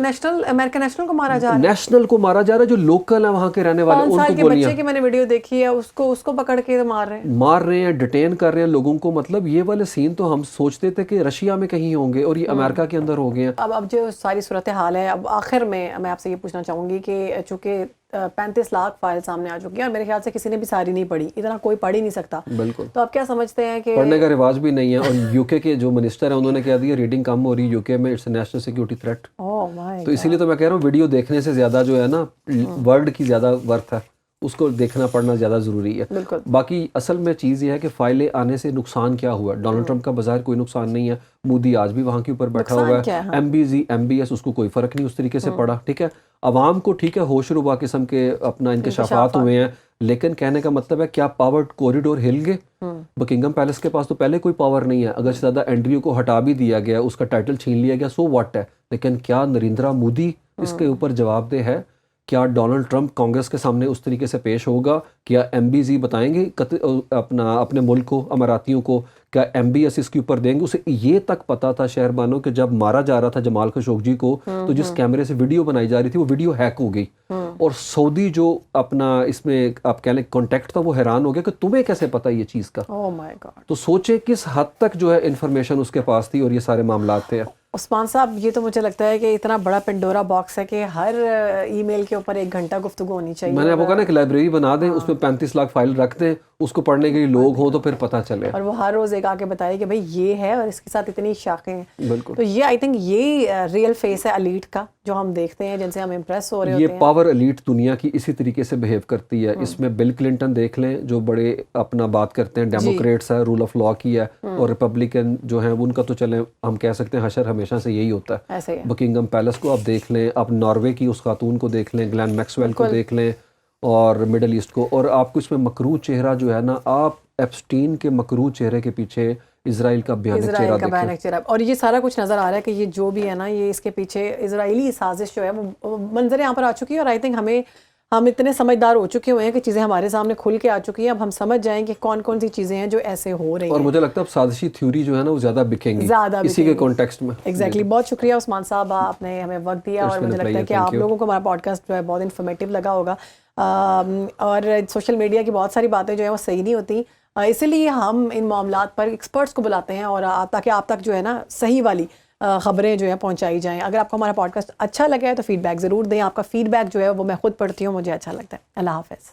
امریکن نیشنل کو مارا جا رہا ہے, نیشنل کو مارا جا رہا ہے, جو لوکل ہیں وہاں کے رہنے والے, ان کو گولیاں. بچے کی میں نے ویڈیو دیکھی ہے, اس کو پکڑ کے مار رہے ہیں, ڈیٹین کر رہے ہیں لوگوں کو. مطلب یہ والے سین تو ہم سوچتے تھے کہ رشیا میں کہیں ہوں گے, اور یہ امریکہ کے اندر ہو گئے ہیں. اب جو ساری صورتحال ہے, اب آخر میں آپ سے یہ پوچھنا چاہوں گی کہ چونکہ 35 لاکھ فائل سامنے آ چکی ہیں اور میرے خیال سے کسی نے بھی ساری نہیں پڑھی, اتنا کوئی پڑھ ہی نہیں سکتا. بالکل. تو آپ کیا سمجھتے ہیں کہ پڑھنے کا رواج بھی نہیں ہے, اور یو کے جو منسٹر ہیں انہوں نے کہہ دیا ریڈنگ کم ہو رہی ہے یو کے میں, it's a national security threat. تو اسی لیے تو میں کہہ رہا ہوں ویڈیو دیکھنے سے زیادہ جو ہے نا ورڈ کی زیادہ ورتھ ہے, اس کو دیکھنا پڑھنا زیادہ ضروری ہے. باقی اصل میں چیز یہ ہے کہ فائلیں آنے سے نقصان کیا ہوا ہے. ڈونلڈ ٹرمپ کا بظاہر کوئی نقصان نہیں ہے, مودی آج بھی وہاں کے اوپر بیٹھا ہوا ہے, ایم بی ایس اس کو کوئی فرق نہیں اس طریقے سے پڑا. ٹھیک ہے, عوام کو ٹھیک ہے ہوش ربا قسم کے اپنا انکشافات ہوئے ہیں, لیکن کہنے کا مطلب ہے کیا پاور کوریڈور ہل گئے؟ بکنگم پیلس کے پاس تو پہلے کوئی پاور نہیں ہے, اگر زیادہ اینڈریو کو ہٹا بھی دیا گیا, اس کا ٹائٹل چھین لیا گیا, سو واٹ ہے. لیکن کیا نریندرا مودی اس کے اوپر جواب دہ ہے؟ کیا ڈونلڈ ٹرمپ کانگریس کے سامنے اس طریقے سے پیش ہوگا؟ کیا ایم بی زی بتائیں گے اپنے ملک کو, اماراتیوں کو؟ کیا ایم بی ایس اس کے اوپر دیں گے؟ اسے یہ تک پتا تھا شہربانوں کہ جب مارا جا رہا تھا جمال خشوگی کو تو جس کیمرے سے ویڈیو بنائی جا رہی تھی وہ ویڈیو ہیک ہو گئی, اور سعودی جو اپنا اس میں آپ کہہ لیں کانٹیکٹ تھا وہ حیران ہو گیا کہ تمہیں کیسے پتا یہ چیز کا. تو سوچے کس حد تک جو ہے انفارمیشن اس کے پاس تھی اور یہ سارے معاملات تھے. عثمان صاحب یہ تو مجھے لگتا ہے کہ اتنا بڑا پنڈورا باکس ہے کہ ہر ای میل کے اوپر 1 گھنٹہ گفتگو ہونی چاہیے. میں نے آپ کو کہا نا کہ لائبریری بنا دیں, اس میں 35 لاکھ فائل رکھ دیں, اس کو پڑھنے کے لیے لوگ ہوں تو پھر پتہ چلے, اور وہ ہر روز ایک آ کے بتائے کہ بھائی یہ ہے اور اس کے ساتھ اتنی شاخیں ہیں. بالکل. تو یہ آئی تھنک یہی ریئل فیس ہے ایلیٹ کا جو ہم دیکھتے ہیں, جن سے ہم امپریس ہو رہے ہوتے ہیں. یہ پاور ایلیٹ دنیا کی اسی طریقے سے بہیو کرتی ہے. اس میں بل کلنٹن دیکھ لیں جو بڑے اپنا بات کرتے ہیں, ڈیموکریٹس ہے, رول آف لا کی ہے, اور ریپبلکن جو ہیں ان کا تو چلیں ہم کہہ سکتے ہیں حشر ہمیشہ سے یہی ہوتا ہے. بکنگم پیلس کو آپ دیکھ لیں, آپ ناروے کی اس خاتون کو دیکھ لیں, گلین میکسویل کو دیکھ لیں, اور مڈل ایسٹ کو, اور آپ کو اس میں مکروہ چہرہ جو ہے نا, آپ ایپسٹین کے مکروہ چہرے کے پیچھے اسرائیل کا بھیانک چہرہ دیکھیں. اور یہ سارا کچھ نظر آ رہا ہے کہ یہ جو بھی ہے نا, یہ اس کے پیچھے اسرائیلی سازش جو ہے وہ منظر یہاں پر آ چکی ہے. اور آئی تھنک ہم اتنے سمجھدار ہو چکے ہوئے ہیں کہ چیزیں ہمارے سامنے کھل کے آ چکی ہیں. اب ہم سمجھ جائیں کہ کون کون سی چیزیں ہیں جو ایسے ہو رہی ہیں, اور مجھے لگتا ہے اب سازشی تھیوری جو ہے نا وہ زیادہ بکیں گی اسی کے کانٹیکسٹ میں. ایگزیکٹلی. بہت شکریہ عثمان صاحب, آپ نے ہمیں وقت دیا, اور مجھے لگتا ہے کہ آپ لوگوں کو ہمارا پوڈ کاسٹ جو ہے بہت انفارمیٹیو لگا ہوگا. اور سوشل میڈیا کی بہت ساری باتیں جو ہیں وہ صحیح نہیں ہوتی, اسی لیے ہم ان معاملات پر ایکسپرٹس کو بلاتے ہیں, اور تاکہ آپ تک جو ہے نا صحیح والی خبریں جو ہیں پہنچائی جائیں. اگر آپ کو ہمارا پوڈ کاسٹ اچھا لگا ہے تو فیڈ بیک ضرور دیں. آپ کا فیڈ بیک جو ہے وہ میں خود پڑھتی ہوں, مجھے اچھا لگتا ہے. اللہ حافظ.